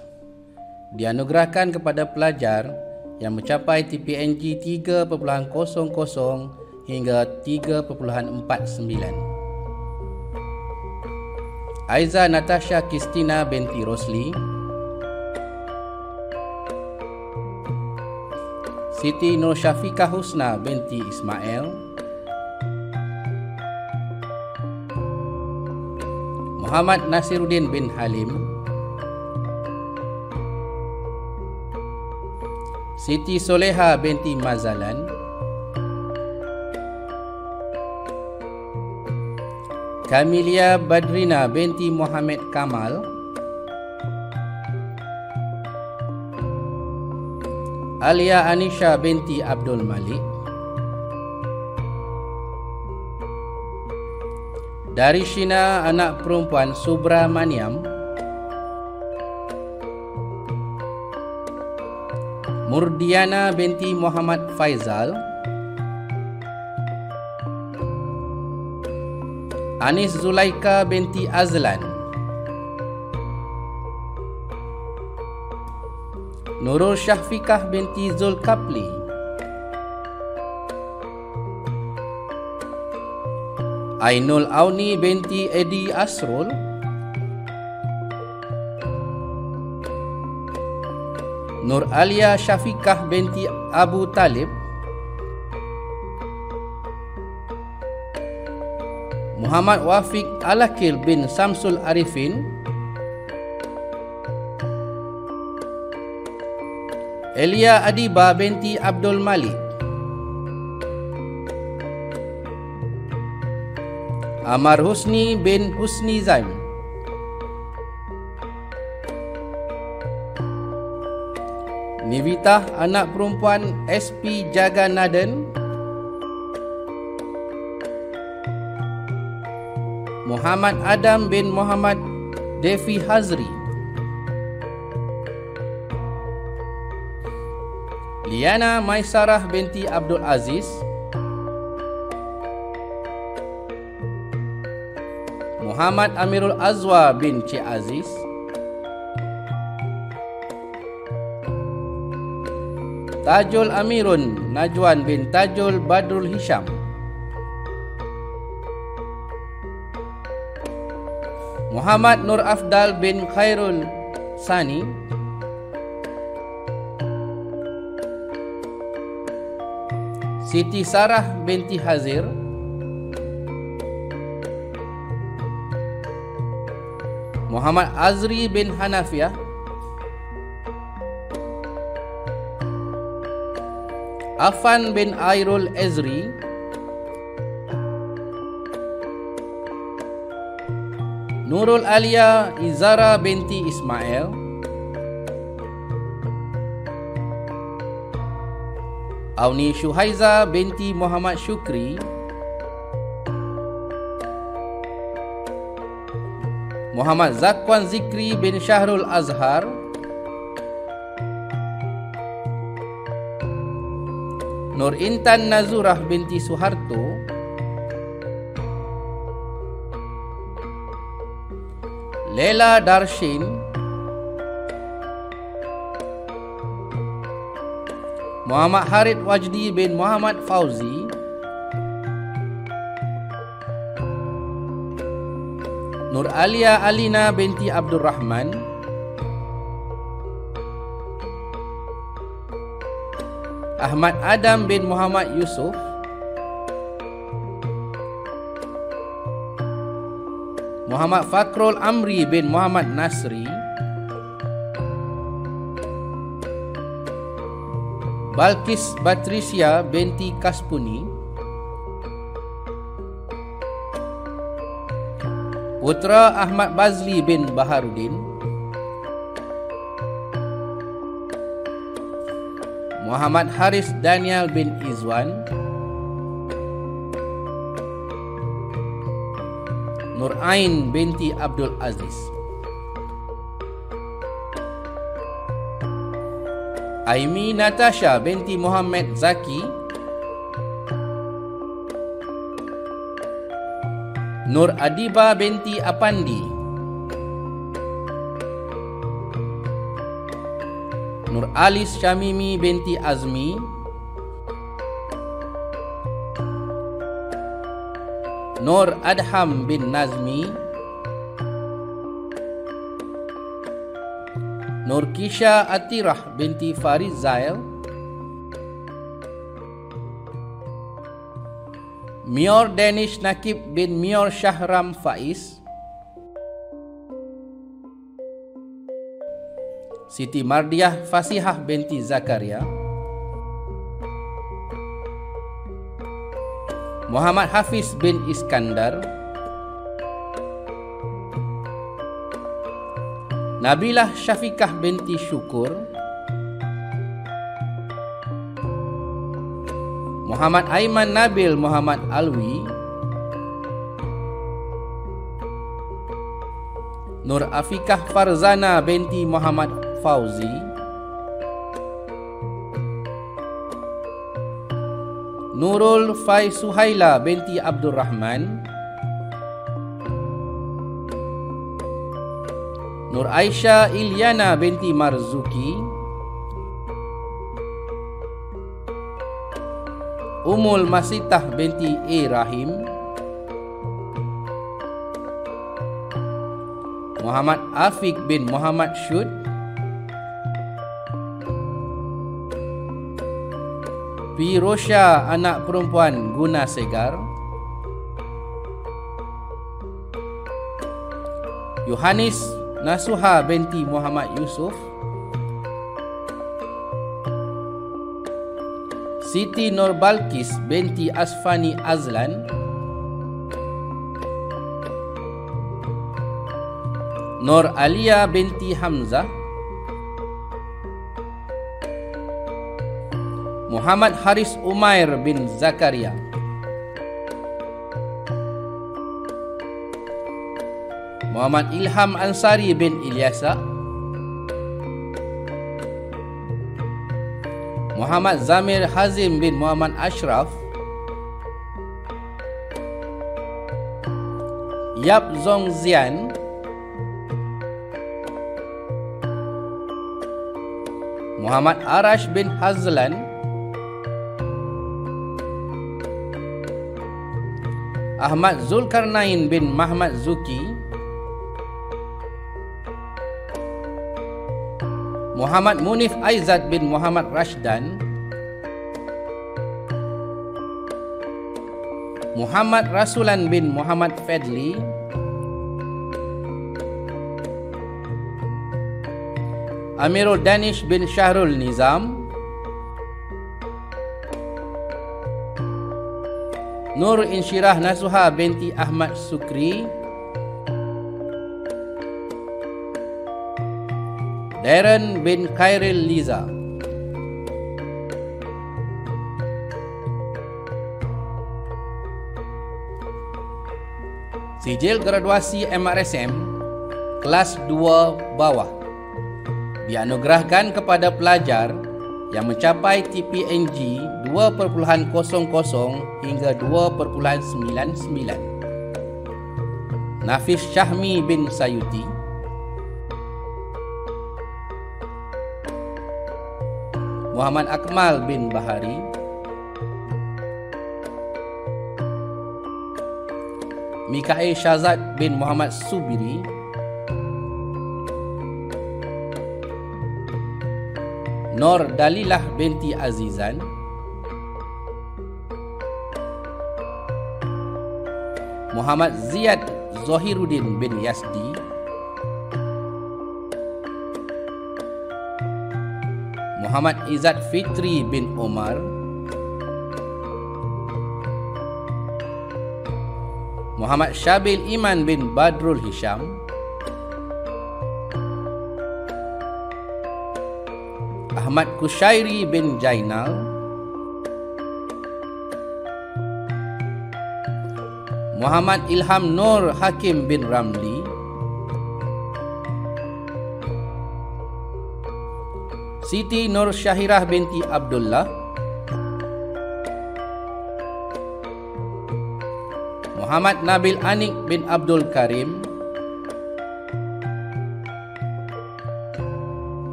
dianugerahkan kepada pelajar yang mencapai TPNG 3.00 hingga 3.49. Aiza Natasha Kristina binti Rosli, Siti Nur Syafiqah Husna binti Ismail, Muhammad Nasiruddin bin Halim, Siti Soleha binti Mazalan, Kamilia Badrina binti Muhammad Kamal, Alia Anisha binti Abdul Malik, Darishina anak perempuan Subramaniam, Murdiana binti Muhammad Faizal, Anis Zulaika binti Azlan, Nurul Syafiqah binti Zulkapli, Ainul Auni binti Edi Asrul, Nur Alia Syafiqah binti Abu Talib, Muhammad Wafiq Alakil bin Samsul Arifin, Elia Adiba binti Abdul Malik, Amar Husni bin Husni Zaim, Nivitah anak perempuan SP Jaganaden, Muhammad Adam bin Muhammad Devi Hazri, Liana Maisarah binti Abdul Aziz, Muhammad Amirul Azwa bin Cik Aziz, Tajul Amirun Najwan bin Tajul Badrul Hisham, Muhammad Nur Afdal bin Khairul Sani, Siti Sarah binti Hazir, Muhammad Azri bin Hanafiah, Afan bin Airul Ezri, Nurul Alia Izara binti Ismail, Auni Syuhaiza binti Muhammad Syukri, Muhammad Zakwan Zikri bin Syahrul Azhar, Nur Intan Nazurah binti Suharto, Lela Darshin, Muhammad Harid Wajdi bin Muhammad Fauzi, Nur Alia Alina binti Abdul Rahman, Ahmad Adam bin Muhammad Yusuf, Muhammad Fakrul Amri bin Muhammad Nasri, Balkis Batrisya binti Kaspuni, Putra Ahmad Bazli bin Baharudin, Muhammad Haris Daniel bin Izwan, Nur Ain binti Abdul Aziz, Aimi Natasha binti Muhammad Zaki, Nur Adiba binti Apandi, Nur Alis Syamimi binti Azmi, Nur Adham bin Nazmi, Nur Kisha Atirah binti Farid Zail, Mior Danish Nakib bin Mior Shahram Faiz, Siti Mardiah Fasihah binti Zakaria, Muhammad Hafiz bin Iskandar, Nabilah Syafiqah binti Syukur, Muhammad Aiman Nabil Muhammad Alwi, Nur Afikah Farzana binti Muhammad Fauzi, Nurul Fai Suhaila binti Abdul Rahman, Nur Aisyah Ilyana binti Marzuki, Umul Masitah binti A. Rahim, Muhammad Afiq bin Muhammad Syud, Pirosha anak perempuan Guna Segar, Yohanis Nasuha binti Muhammad Yusuf, Siti Nur Balkis binti Asfani Azlan, Nur Alia binti Hamzah, Muhammad Haris Umair bin Zakaria, Muhammad Ilham Ansari bin Ilyasa, Muhammad Zamir Hazim bin Muhammad Ashraf, Yap Zong Zian, Muhammad Arash bin Hazlan, Ahmad Zulkarnain bin Muhammad Zuki, Muhammad Munif Aizat bin Muhammad Rashdan, Muhammad Rasulan bin Muhammad Fadli, Amirul Danish bin Syahrul Nizam, Nur Insyirah Nasuha binti Ahmad Sukri, Darren bin Khairil Liza. Sijil graduasi MRSM kelas 2 bawah dianugerahkan kepada pelajar yang mencapai TPNG 2.00 hingga 2.99. Nafis Syahmi bin Sayuti, Muhammad Akmal bin Bahari, Mikael Syazad bin Muhammad Subiri, Nur Dalilah binti Azizan, Muhammad Ziyad Zohiruddin bin Yasdi, Muhammad Izzat Fitri bin Omar, Muhammad Syabil Iman bin Badrul Hisham, Ahmad Kushairi bin Jainal, Muhammad Ilham Nur Hakim bin Ramli, Siti Nur Syahirah binti Abdullah, Muhammad Nabil Anik bin Abdul Karim,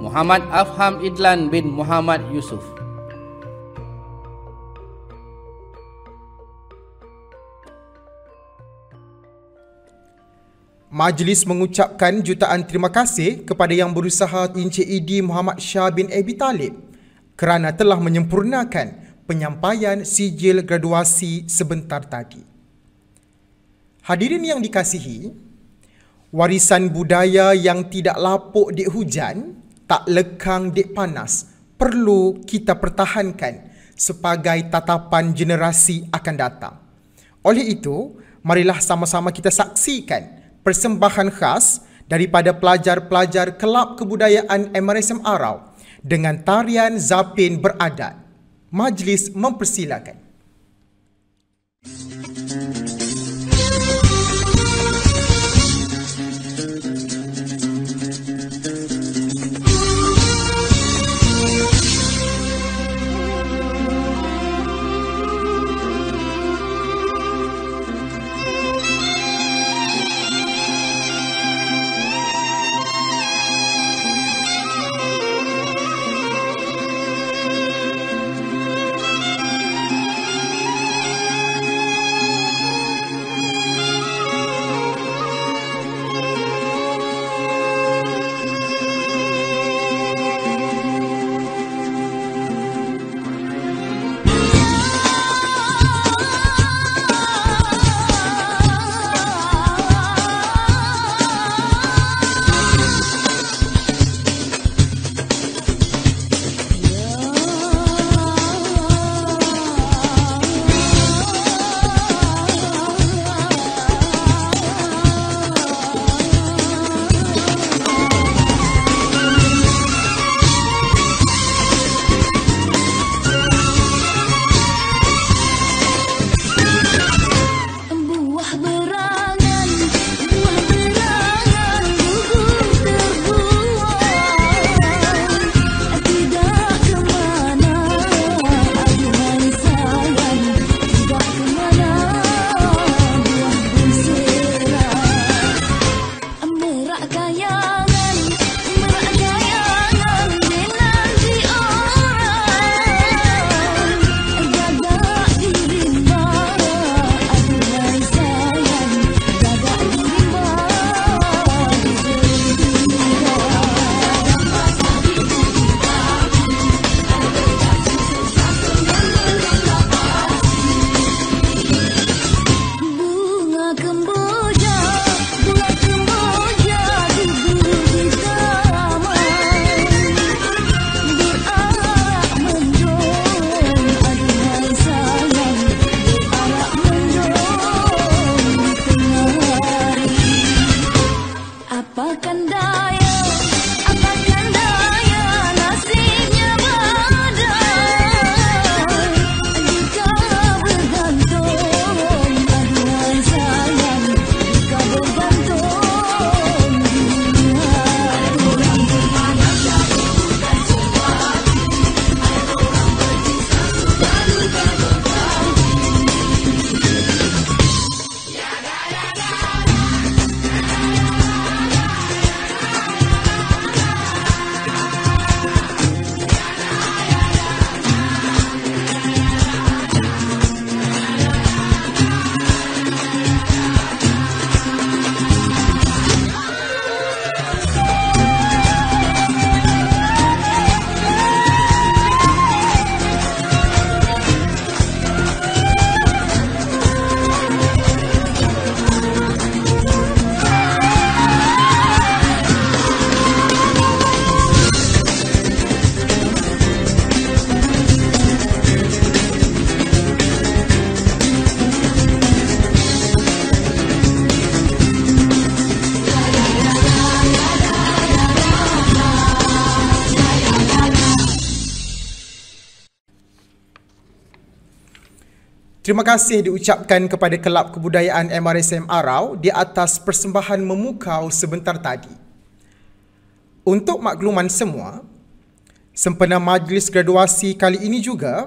Muhammad Afham Idlan bin Muhammad Yusuf.
Majlis mengucapkan jutaan terima kasih kepada yang berusaha Encik Idi Muhammad Shah bin Abi Talib kerana telah menyempurnakan penyampaian sijil graduasi sebentar tadi. Hadirin yang dikasihi, warisan budaya yang tidak lapuk di hujan, tak lekang di panas, perlu kita pertahankan sebagai tatapan generasi akan datang. Oleh itu, marilah sama-sama kita saksikan persembahan khas daripada pelajar-pelajar Kelab Kebudayaan MRSM Arau dengan tarian Zapin beradat. Majlis mempersilakan. Terima kasih diucapkan kepada Kelab Kebudayaan MRSM Arau di atas persembahan memukau sebentar tadi. Untuk makluman semua, sempena majlis graduasi kali ini juga,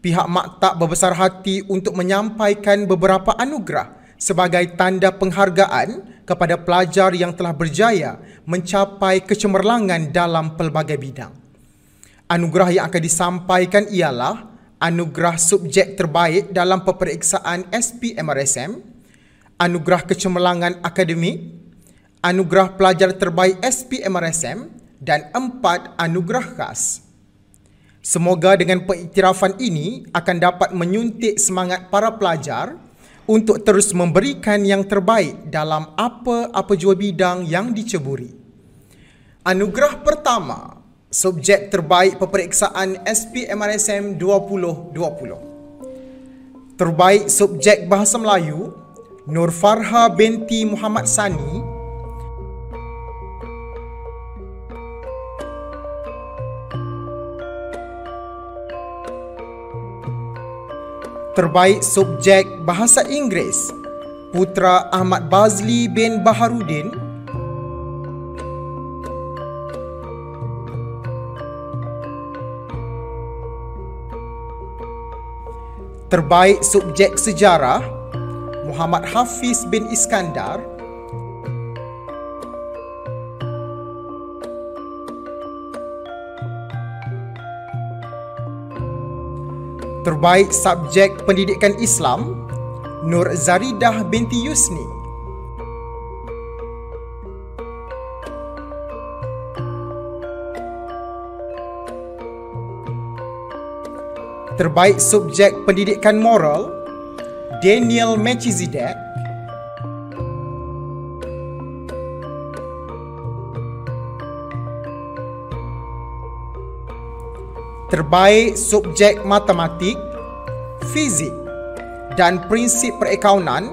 pihak maktab berbesar hati untuk menyampaikan beberapa anugerah sebagai tanda penghargaan kepada pelajar yang telah berjaya mencapai kecemerlangan dalam pelbagai bidang. Anugerah yang akan disampaikan ialah anugerah subjek terbaik dalam peperiksaan SPMRSM, anugerah kecemerlangan akademik, anugerah pelajar terbaik SPMRSM dan 4 anugerah khas. Semoga dengan pengiktirafan ini akan dapat menyuntik semangat para pelajar untuk terus memberikan yang terbaik dalam apa-apa jua bidang yang diceburi. Anugerah pertama, subjek terbaik peperiksaan SPMRSM 2020. Terbaik subjek Bahasa Melayu, Nur Farha binti Muhammad Sani. Terbaik subjek Bahasa Inggeris, Putra Ahmad Bazli bin Baharudin. Terbaik subjek Sejarah, Muhammad Hafiz bin Iskandar. Terbaik subjek Pendidikan Islam, Nur Zaridah binti Yusni. Terbaik subjek Pendidikan Moral, Daniel Melchizedek. Terbaik subjek Matematik, Fizik dan Prinsip Perakaunan,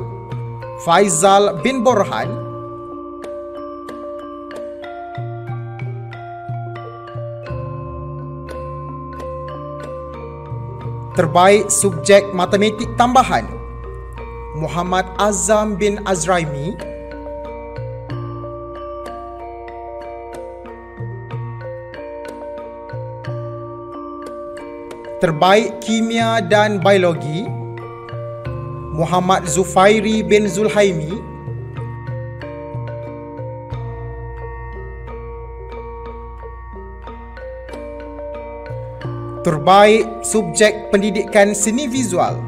Faizal bin Borhan. Terbaik subjek Matematik Tambahan, Muhammad Azam bin Azraimi. Terbaik Kimia dan Biologi, Muhammad Zufairi bin Zulhaimi. Terbaik subjek Pendidikan Seni Visual,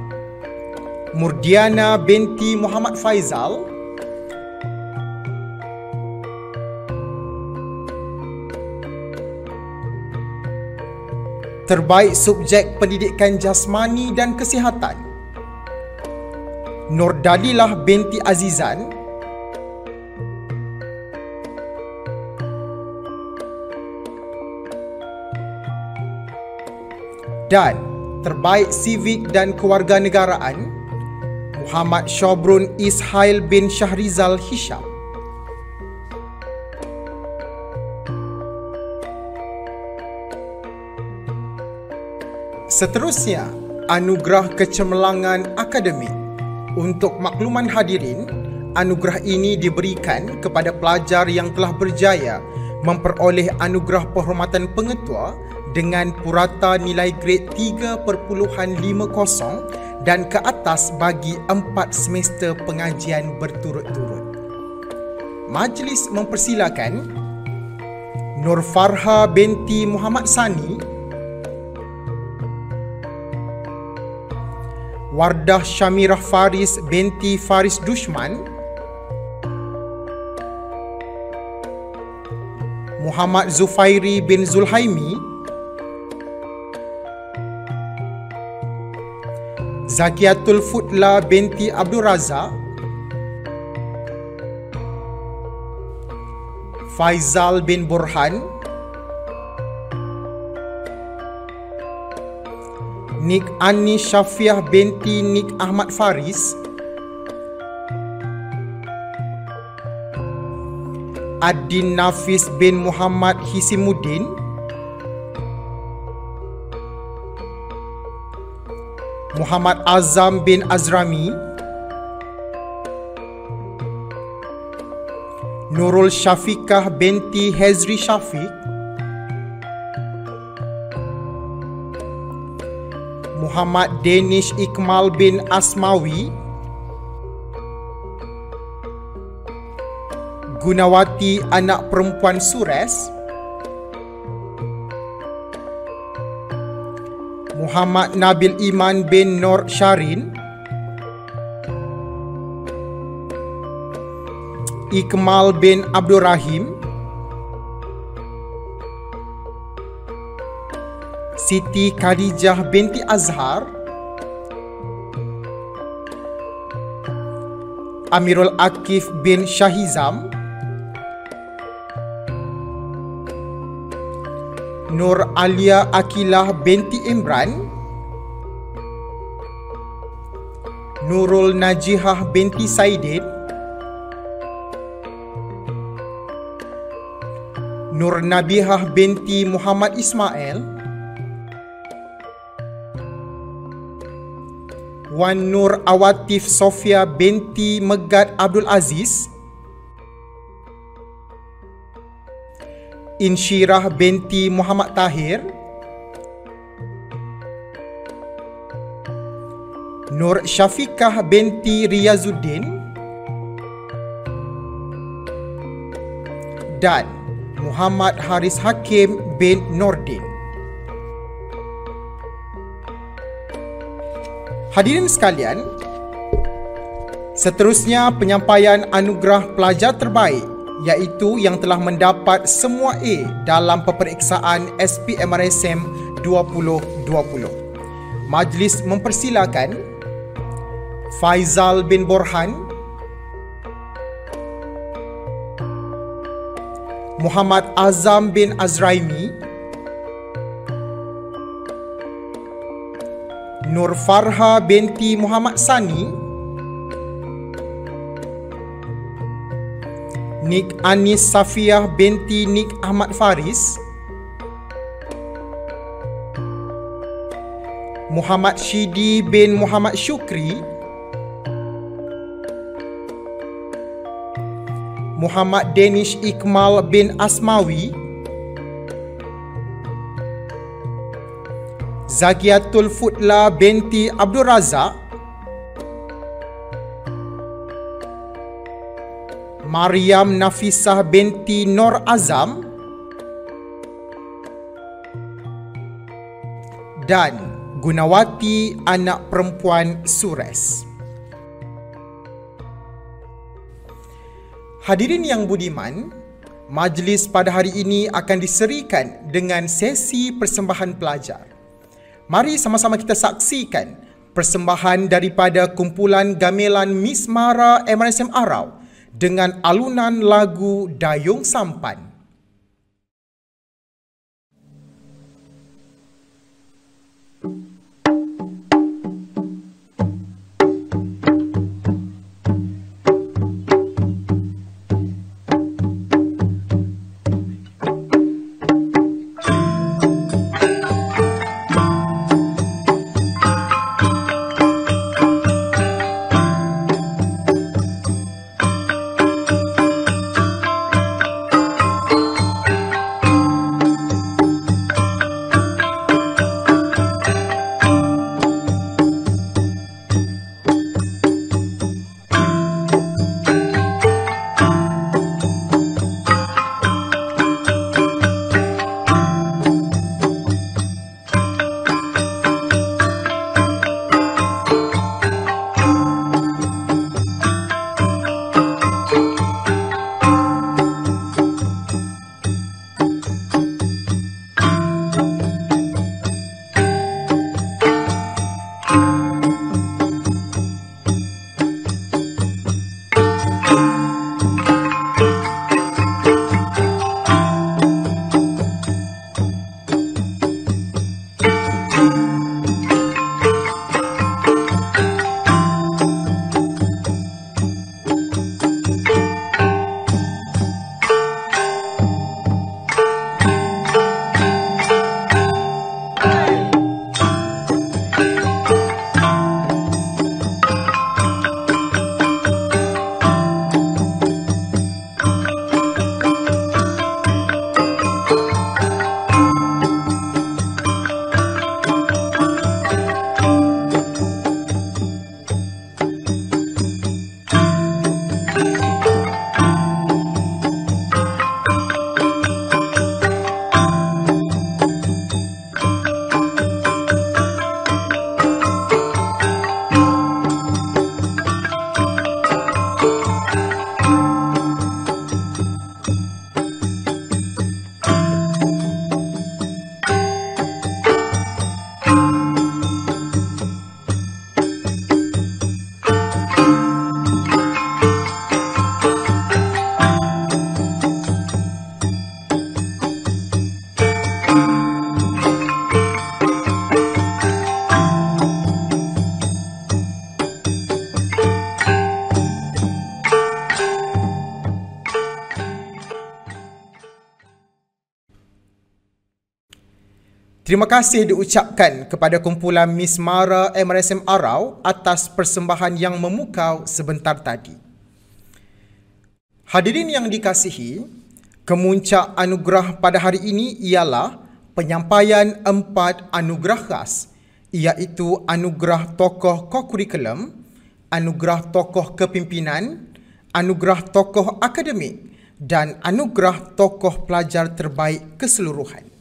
Murdiana binti Muhammad Faizal. Terbaik subjek Pendidikan Jasmani dan Kesihatan, Nur Dalilah binti Azizan. Dan terbaik Sivik dan Kewarganegaraan, Muhammad Syobrun Ishail bin Syahrizal Hisham. Seterusnya, anugerah kecemerlangan akademik. Untuk makluman hadirin, anugerah ini diberikan kepada pelajar yang telah berjaya memperoleh anugerah penghormatan pengetua dengan purata nilai grade 3.50 dan ke atas bagi 4 semester pengajian berturut-turut. Majlis mempersilakan Nur Farha binti Muhammad Sani, Wardah Syamirah Faris binti Faris Dushman, Muhammad Zufairi bin Zulhaimi, Zakiatul Futla binti Abdul Razak, Faizal bin Burhan, Nik Ani Syafiah binti Nik Ahmad Faris, Adin Nafis bin Muhammad Hisimuddin, Muhammad Azam bin Azrami, Nurul Syafiqah binti Hezri Syafiq, Muhammad Danish Ikmal bin Asmawi, Gunawati anak perempuan Sures, Muhammad Nabil Iman bin Nur Syarin, Ikmal bin Abdul Rahim, Siti Khadijah binti Azhar, Amirul Akif bin Syahizam, Nur Alia Akilah binti Imran, Nurul Najihah binti Saidin, Nur Nabihah binti Muhammad Ismail, Wan Nur Awatif Sofia binti Megad Abdul Aziz, Insyirah binti Muhammad Tahir, Nur Syafiqah binti Riyazuddin, dan Muhammad Haris Hakim bin Nordin. Hadirin sekalian, seterusnya penyampaian anugerah pelajar terbaik iaitu yang telah mendapat semua A dalam peperiksaan SPMRSM 2020. Majlis mempersilakan Faizal bin Borhan, Muhammad Azam bin Azraimi, Nur Farha binti Muhammad Sani, Nik Anis Safiah binti Nik Ahmad Faris, Muhammad Shidi bin Muhammad Syukri, Muhammad Danish Ikmal bin Asmawi, Zakiatul Futla binti Abdul Razak, Maryam Nafisah binti Nur Azam, dan Gunawati anak perempuan Sures. Hadirin yang budiman, majlis pada hari ini akan diserikan dengan sesi persembahan pelajar. Mari sama-sama kita saksikan persembahan daripada kumpulan gamelan Miss Mara MRSM Arau dengan alunan lagu Dayung Sampan. Terima kasih diucapkan kepada kumpulan Miss Mara MRSM Arau atas persembahan yang memukau sebentar tadi. Hadirin yang dikasihi, kemuncak anugerah pada hari ini ialah penyampaian 4 anugerah khas, iaitu anugerah tokoh kokurikulum, anugerah tokoh kepimpinan, anugerah tokoh akademik dan anugerah tokoh pelajar terbaik keseluruhan.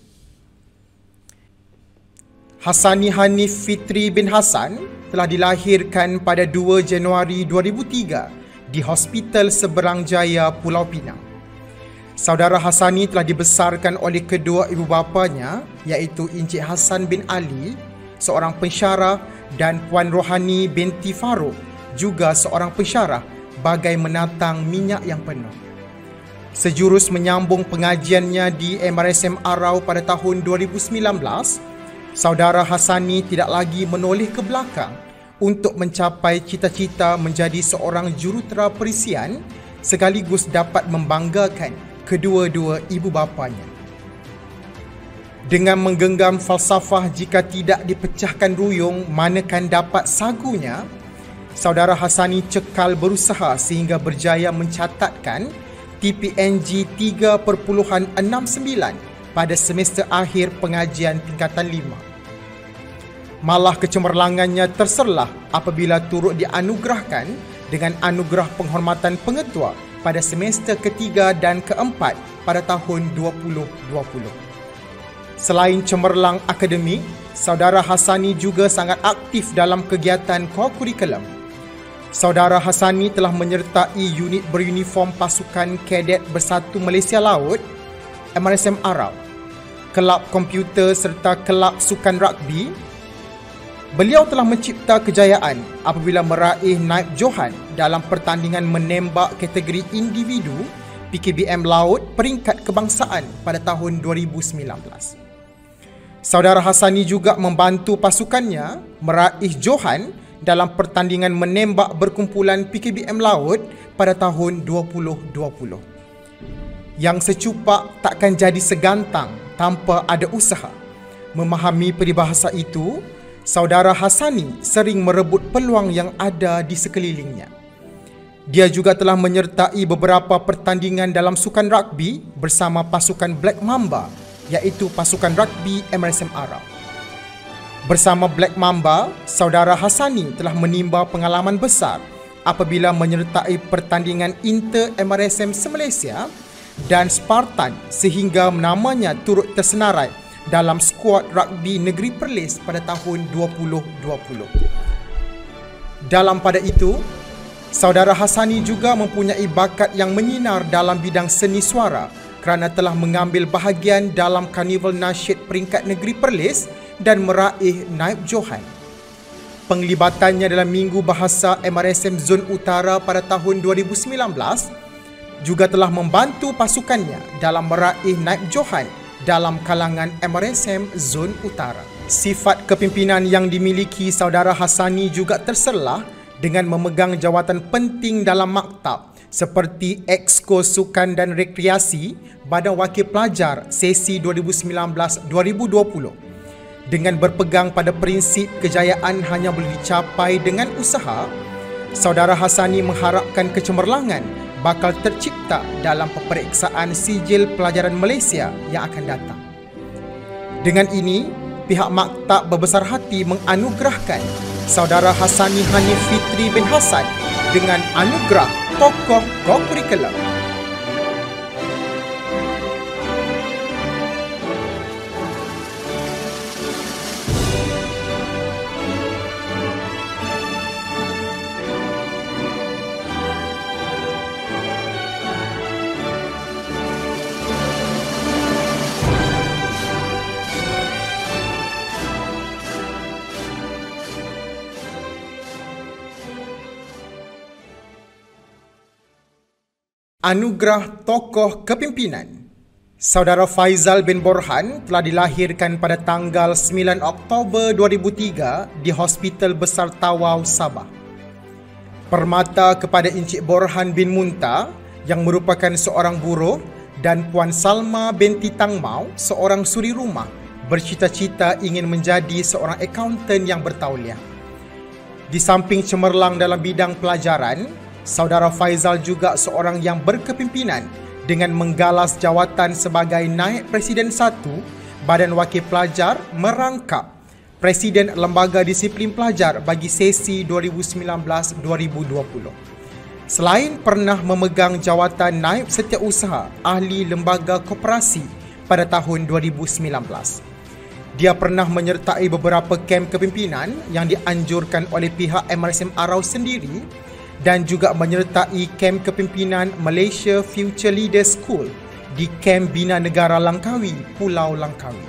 Hassani Hanif Fitri bin Hassan telah dilahirkan pada 2 Januari 2003 di Hospital Seberang Jaya, Pulau Pinang. Saudara Hassani telah dibesarkan oleh kedua ibu bapanya, iaitu Encik Hassan bin Ali, seorang pensyarah, dan Puan Rohani binti Farouk, juga seorang pensyarah, bagai menatang minyak yang penuh. Sejurus menyambung pengajiannya di MRSM Arau pada tahun 2019, Saudara Hassani tidak lagi menoleh ke belakang untuk mencapai cita-cita menjadi seorang jurutera perisian sekaligus dapat membanggakan kedua-dua ibu bapanya. Dengan menggenggam falsafah jika tidak dipecahkan ruyung manakan dapat sagunya, Saudara Hassani cekal berusaha sehingga berjaya mencatatkan TPNG 3.69 pada semester akhir pengajian tingkatan 5. Malah kecemerlangannya terserlah apabila turut dianugerahkan dengan anugerah penghormatan pengetua pada semester ketiga dan keempat pada tahun 2020. Selain cemerlang akademik, Saudara Hassani juga sangat aktif dalam kegiatan kokurikulum. Saudara Hassani telah menyertai unit beruniform pasukan Kadet Bersatu Malaysia Laut MRSM Arau, kelab komputer serta kelab sukan rugby. Beliau telah mencipta kejayaan apabila meraih naib johan dalam pertandingan menembak kategori individu PKBM Laut peringkat kebangsaan pada tahun 2019. Saudara Hassani juga membantu pasukannya meraih johan dalam pertandingan menembak berkumpulan PKBM Laut pada tahun 2020. Yang secupak takkan jadi segantang tanpa ada usaha. Memahami peribahasa itu, Saudara Hassani sering merebut peluang yang ada di sekelilingnya. Dia juga telah menyertai beberapa pertandingan dalam sukan rugby bersama pasukan Black Mamba, iaitu pasukan rugby MRSM Arau. Bersama Black Mamba, Saudara Hassani telah menimba pengalaman besar apabila menyertai pertandingan Inter MRSM se-Malaysia dan Spartan sehingga namanya turut tersenarai dalam skuad rugby Negeri Perlis pada tahun 2020. Dalam pada itu, Saudara Hassani juga mempunyai bakat yang menyinar dalam bidang seni suara kerana telah mengambil bahagian dalam Karnival Nasyid peringkat Negeri Perlis dan meraih naib johan. Penglibatannya dalam Minggu Bahasa MRSM Zon Utara pada tahun 2019 juga telah membantu pasukannya dalam meraih naib johan dalam kalangan MRSM Zon Utara. Sifat kepimpinan yang dimiliki Saudara Hassani juga terserlah dengan memegang jawatan penting dalam maktab seperti Exco Sukan dan Rekreasi Badan Wakil Pelajar sesi 2019-2020. Dengan berpegang pada prinsip kejayaan hanya boleh dicapai dengan usaha, Saudara Hassani mengharapkan kecemerlangan bakal tercipta dalam peperiksaan sijil pelajaran Malaysia yang akan datang. Dengan ini, pihak maktab berbesar hati menganugerahkan Saudara Hassani Hanif Fitri bin Hassan dengan anugerah tokoh kokurikulum. Anugerah Tokoh Kepimpinan. Saudara Faizal bin Borhan telah dilahirkan pada tanggal 9 Oktober 2003 di Hospital Besar Tawau, Sabah. Permata kepada Encik Borhan bin Munta yang merupakan seorang buruh dan Puan Salma binti Tang Mau, seorang suri rumah bercita-cita ingin menjadi seorang akaunten yang bertauliah. Di samping cemerlang dalam bidang pelajaran, Saudara Faizal juga seorang yang berkepimpinan dengan menggalas jawatan sebagai Naib Presiden 1 Badan Wakil Pelajar merangkap Presiden Lembaga Disiplin Pelajar bagi sesi 2019-2020. Selain pernah memegang jawatan Naib Setiausaha Ahli Lembaga Koperasi pada tahun 2019. Dia pernah menyertai beberapa kem kepimpinan yang dianjurkan oleh pihak MRSM Arau sendiri dan juga menyertai kem kepimpinan Malaysia Future Leaders School di Kem Bina Negara Langkawi, Pulau Langkawi.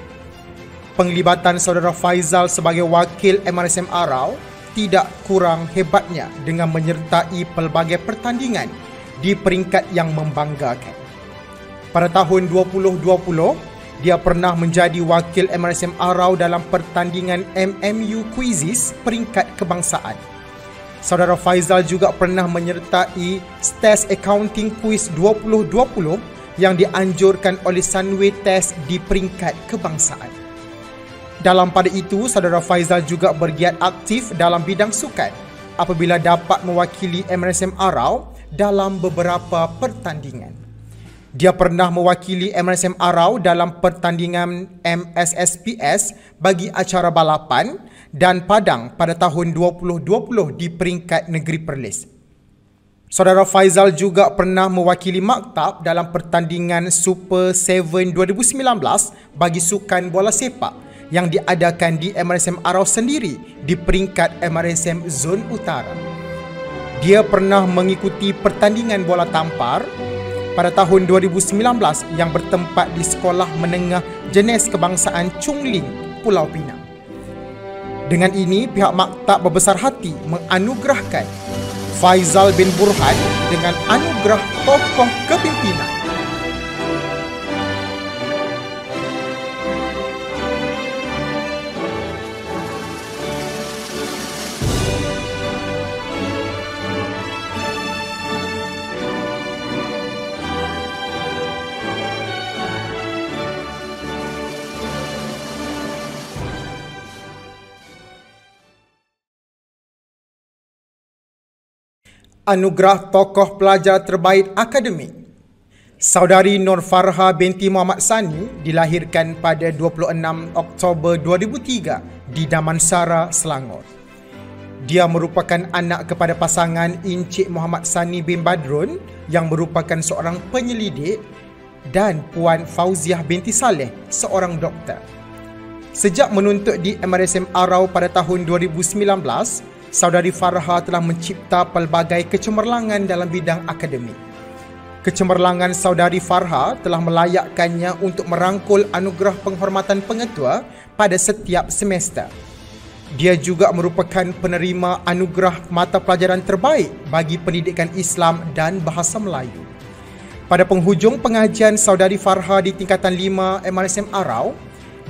Penglibatan Saudara Faizal sebagai wakil MRSM Arau tidak kurang hebatnya dengan menyertai pelbagai pertandingan di peringkat yang membanggakan. Pada tahun 2020, dia pernah menjadi wakil MRSM Arau dalam pertandingan MMU Quizzes peringkat kebangsaan. Saudara Faizal juga pernah menyertai STES Accounting Quiz 2020 yang dianjurkan oleh Sunway Test di peringkat kebangsaan. Dalam pada itu, Saudara Faizal juga bergiat aktif dalam bidang sukan apabila dapat mewakili MRSM Arau dalam beberapa pertandingan. Dia pernah mewakili MRSM Arau dalam pertandingan MSSPS bagi acara balapan dan Padang pada tahun 2020 di peringkat negeri Perlis. Saudara Faizal juga pernah mewakili maktab dalam pertandingan Super 7 2019 bagi sukan bola sepak yang diadakan di MRSM Arau sendiri di peringkat MRSM Zon Utara. Dia pernah mengikuti pertandingan bola tampar pada tahun 2019 yang bertempat di Sekolah Menengah Jenis Kebangsaan Chungling, Pulau Pinang. Dengan ini, pihak maktab berbesar hati menganugerahkan Faizal bin Burhan dengan anugerah tokoh kepimpinan. Anugerah Tokoh Pelajar Terbaik Akademik. Saudari Nur Farha binti Muhammad Sani dilahirkan pada 26 Oktober 2003 di Damansara, Selangor. Dia merupakan anak kepada pasangan Encik Muhammad Sani bin Badrun yang merupakan seorang penyelidik dan Puan Fauziah binti Saleh, seorang doktor. Sejak menuntut di MRSM Arau pada tahun 2019, Saudari Farha telah mencipta pelbagai kecemerlangan dalam bidang akademik. Kecemerlangan Saudari Farha telah melayakkannya untuk merangkul anugerah penghormatan pengetua pada setiap semester. Dia juga merupakan penerima anugerah mata pelajaran terbaik bagi pendidikan Islam dan bahasa Melayu. Pada penghujung pengajian Saudari Farha di tingkatan 5 MRSM Arau,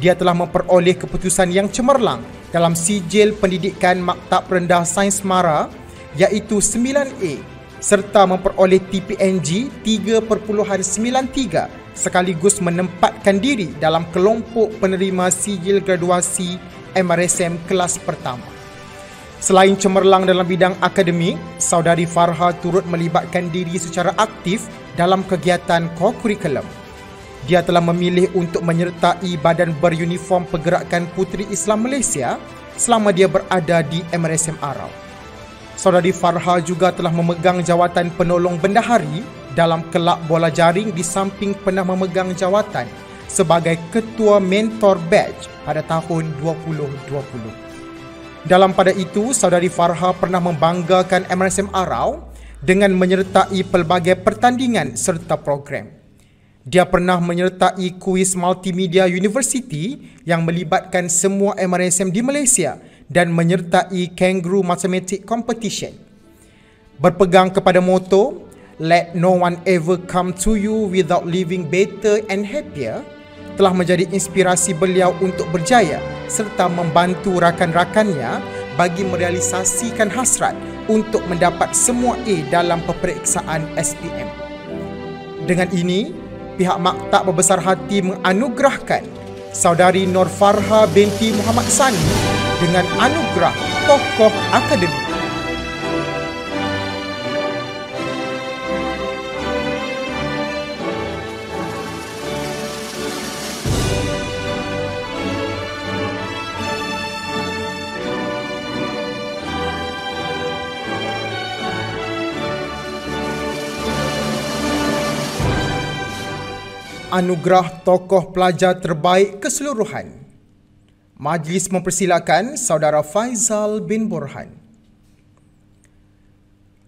dia telah memperoleh keputusan yang cemerlang dalam sijil pendidikan Maktab Rendah Sains Mara iaitu 9A serta memperoleh TPNG 3.93 sekaligus menempatkan diri dalam kelompok penerima sijil graduasi MRSM kelas pertama. Selain cemerlang dalam bidang akademik, Saudari Farha turut melibatkan diri secara aktif dalam kegiatan co-curriculum. Dia telah memilih untuk menyertai Badan Beruniform Pergerakan Puteri Islam Malaysia selama dia berada di MRSM Arau. Saudari Farha juga telah memegang jawatan penolong bendahari dalam kelab bola jaring di samping pernah memegang jawatan sebagai Ketua Mentor Batch pada tahun 2020. Dalam pada itu, Saudari Farha pernah membanggakan MRSM Arau dengan menyertai pelbagai pertandingan serta program. Dia pernah menyertai kuis Multimedia University yang melibatkan semua MRSM di Malaysia dan menyertai Kangaroo Mathematics Competition. Berpegang kepada moto, "Let no one ever come to you without living better and happier," telah menjadi inspirasi beliau untuk berjaya serta membantu rakan-rakannya bagi merealisasikan hasrat untuk mendapat semua A dalam peperiksaan SPM. Dengan ini, pihak maktab berbesar hati menganugerahkan Saudari Nur Farha binti Muhammad Sani dengan anugerah Tokoh Akademik. Anugerah Tokoh Pelajar Terbaik Keseluruhan. Majlis mempersilakan Saudara Faizal bin Borhan.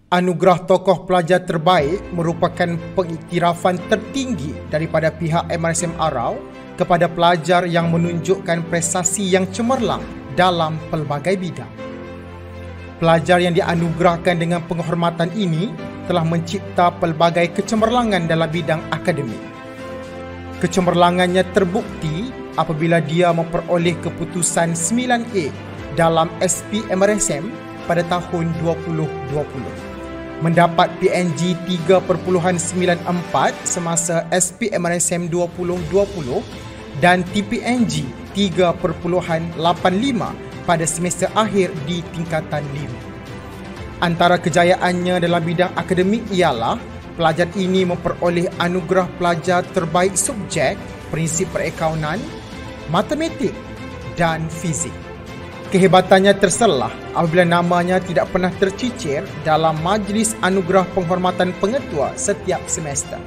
Anugerah Tokoh Pelajar Terbaik merupakan pengiktirafan tertinggi daripada pihak MRSM Arau kepada pelajar yang menunjukkan prestasi yang cemerlang dalam pelbagai bidang. Pelajar yang dianugerahkan dengan penghormatan ini telah mencipta pelbagai kecemerlangan dalam bidang akademik. Kecemerlangannya terbukti apabila dia memperoleh keputusan 9A dalam SPMRSM pada tahun 2020. Mendapat PNG 3.94 semasa SPMRSM 2020 dan TPNG 3.85 pada semester akhir di tingkatan 5. Antara kejayaannya dalam bidang akademik ialah pelajar ini memperoleh anugerah pelajar terbaik subjek prinsip perakaunan, matematik dan fizik. Kehebatannya terselah apabila namanya tidak pernah tercicir dalam majlis anugerah penghormatan pengetua setiap semester.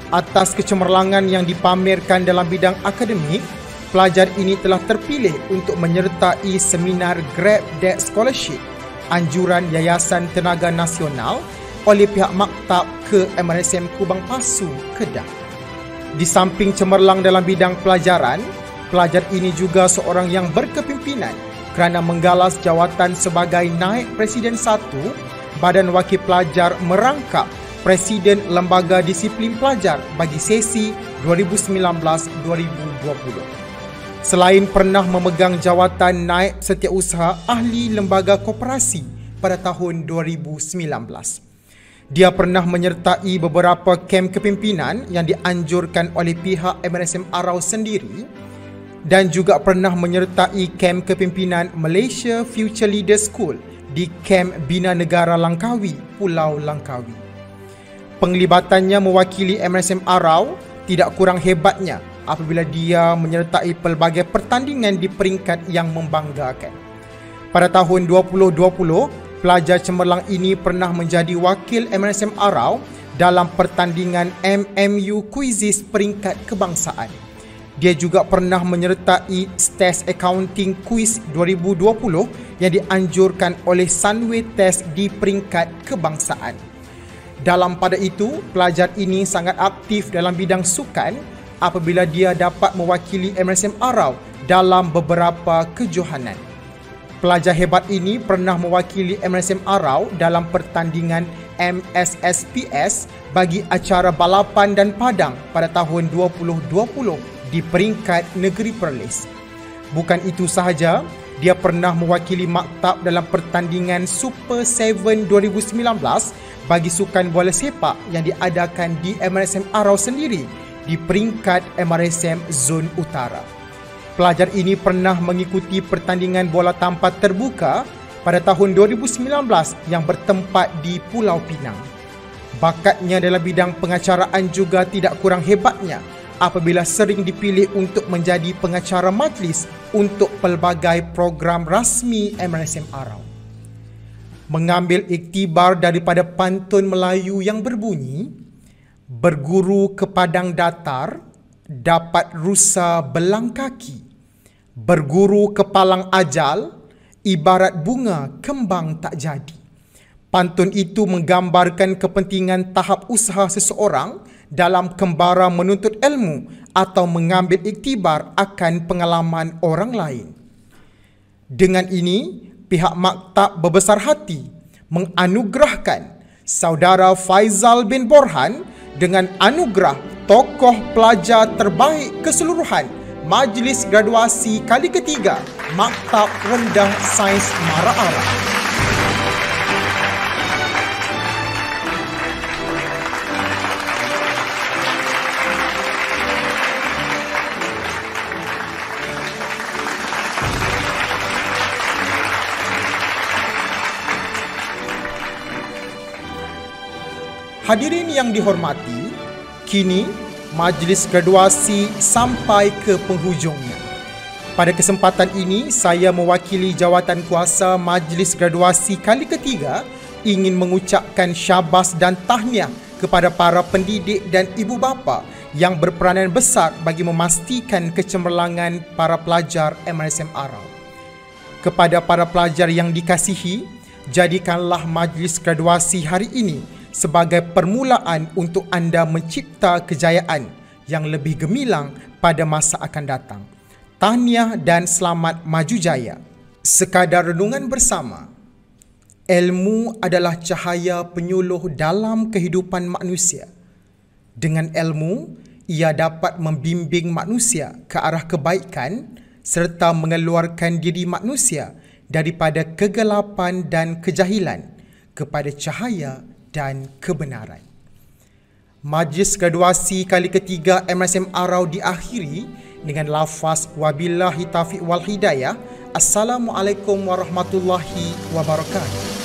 Atas kecemerlangan yang dipamerkan dalam bidang akademik, pelajar ini telah terpilih untuk menyertai seminar Grab Debt Scholarship anjuran Yayasan Tenaga Nasional oleh pihak maktab ke MRSM Kubang Pasu, Kedah. Di samping cemerlang dalam bidang pelajaran, pelajar ini juga seorang yang berkepimpinan kerana menggalas jawatan sebagai Naib Presiden 1 Badan Wakil Pelajar merangkap Presiden Lembaga Disiplin Pelajar bagi sesi 2019-2020. Selain pernah memegang jawatan Naib Setiausaha Ahli Lembaga Koperasi pada tahun 2019. Dia pernah menyertai beberapa kem kepimpinan yang dianjurkan oleh pihak MRSM Arau sendiri dan juga pernah menyertai kem kepimpinan Malaysia Future Leaders School di Kem Bina Negara Langkawi, Pulau Langkawi. Penglibatannya mewakili MRSM Arau tidak kurang hebatnya apabila dia menyertai pelbagai pertandingan di peringkat yang membanggakan. Pada tahun 2020, pelajar cemerlang ini pernah menjadi wakil MRSM Arau dalam pertandingan MMU Quizzes peringkat kebangsaan. Dia juga pernah menyertai Test Accounting Quiz 2020 yang dianjurkan oleh Sunway Test di peringkat kebangsaan. Dalam pada itu, pelajar ini sangat aktif dalam bidang sukan apabila dia dapat mewakili MRSM Arau dalam beberapa kejohanan. Pelajar hebat ini pernah mewakili MRSM Arau dalam pertandingan MSSPS bagi acara balapan dan padang pada tahun 2020 di peringkat negeri Perlis. Bukan itu sahaja, dia pernah mewakili maktab dalam pertandingan Super 7 2019 bagi sukan bola sepak yang diadakan di MRSM Arau sendiri di peringkat MRSM Zon Utara. Pelajar ini pernah mengikuti pertandingan bola tampar terbuka pada tahun 2019 yang bertempat di Pulau Pinang. Bakatnya dalam bidang pengacaraan juga tidak kurang hebatnya apabila sering dipilih untuk menjadi pengacara majlis untuk pelbagai program rasmi MRSM Arau. Mengambil iktibar daripada pantun Melayu yang berbunyi, berguru ke padang datar, dapat rusa belang kaki. Berguru ke palang ajal, ibarat bunga kembang tak jadi. Pantun itu menggambarkan kepentingan tahap usaha seseorang dalam kembara menuntut ilmu atau mengambil iktibar akan pengalaman orang lain. Dengan ini, pihak maktab berbesar hati menganugerahkan Saudara Faizal bin Borhan dengan anugerah Tokoh Pelajar Terbaik Keseluruhan Majlis Graduasi kali ketiga Maktab Rendah Sains Mara-Arau. Hadirin yang dihormati, kini majlis graduasi sampai ke penghujungnya. Pada kesempatan ini, saya mewakili jawatan kuasa majlis graduasi kali ketiga ingin mengucapkan syabas dan tahniah kepada para pendidik dan ibu bapa yang berperanan besar bagi memastikan kecemerlangan para pelajar MRSM Arau. Kepada para pelajar yang dikasihi, jadikanlah majlis graduasi hari ini sebagai permulaan untuk anda mencipta kejayaan yang lebih gemilang pada masa akan datang. Tahniah dan selamat maju jaya. Sekadar renungan bersama. Ilmu adalah cahaya penyuluh dalam kehidupan manusia. Dengan ilmu, ia dapat membimbing manusia ke arah kebaikan serta mengeluarkan diri manusia daripada kegelapan dan kejahilan kepada cahaya dan kebenaran. Majlis graduasi kali ketiga MRSM Arau diakhiri dengan lafaz wabillahi taufiq wal hidayah. Assalamualaikum warahmatullahi wabarakatuh.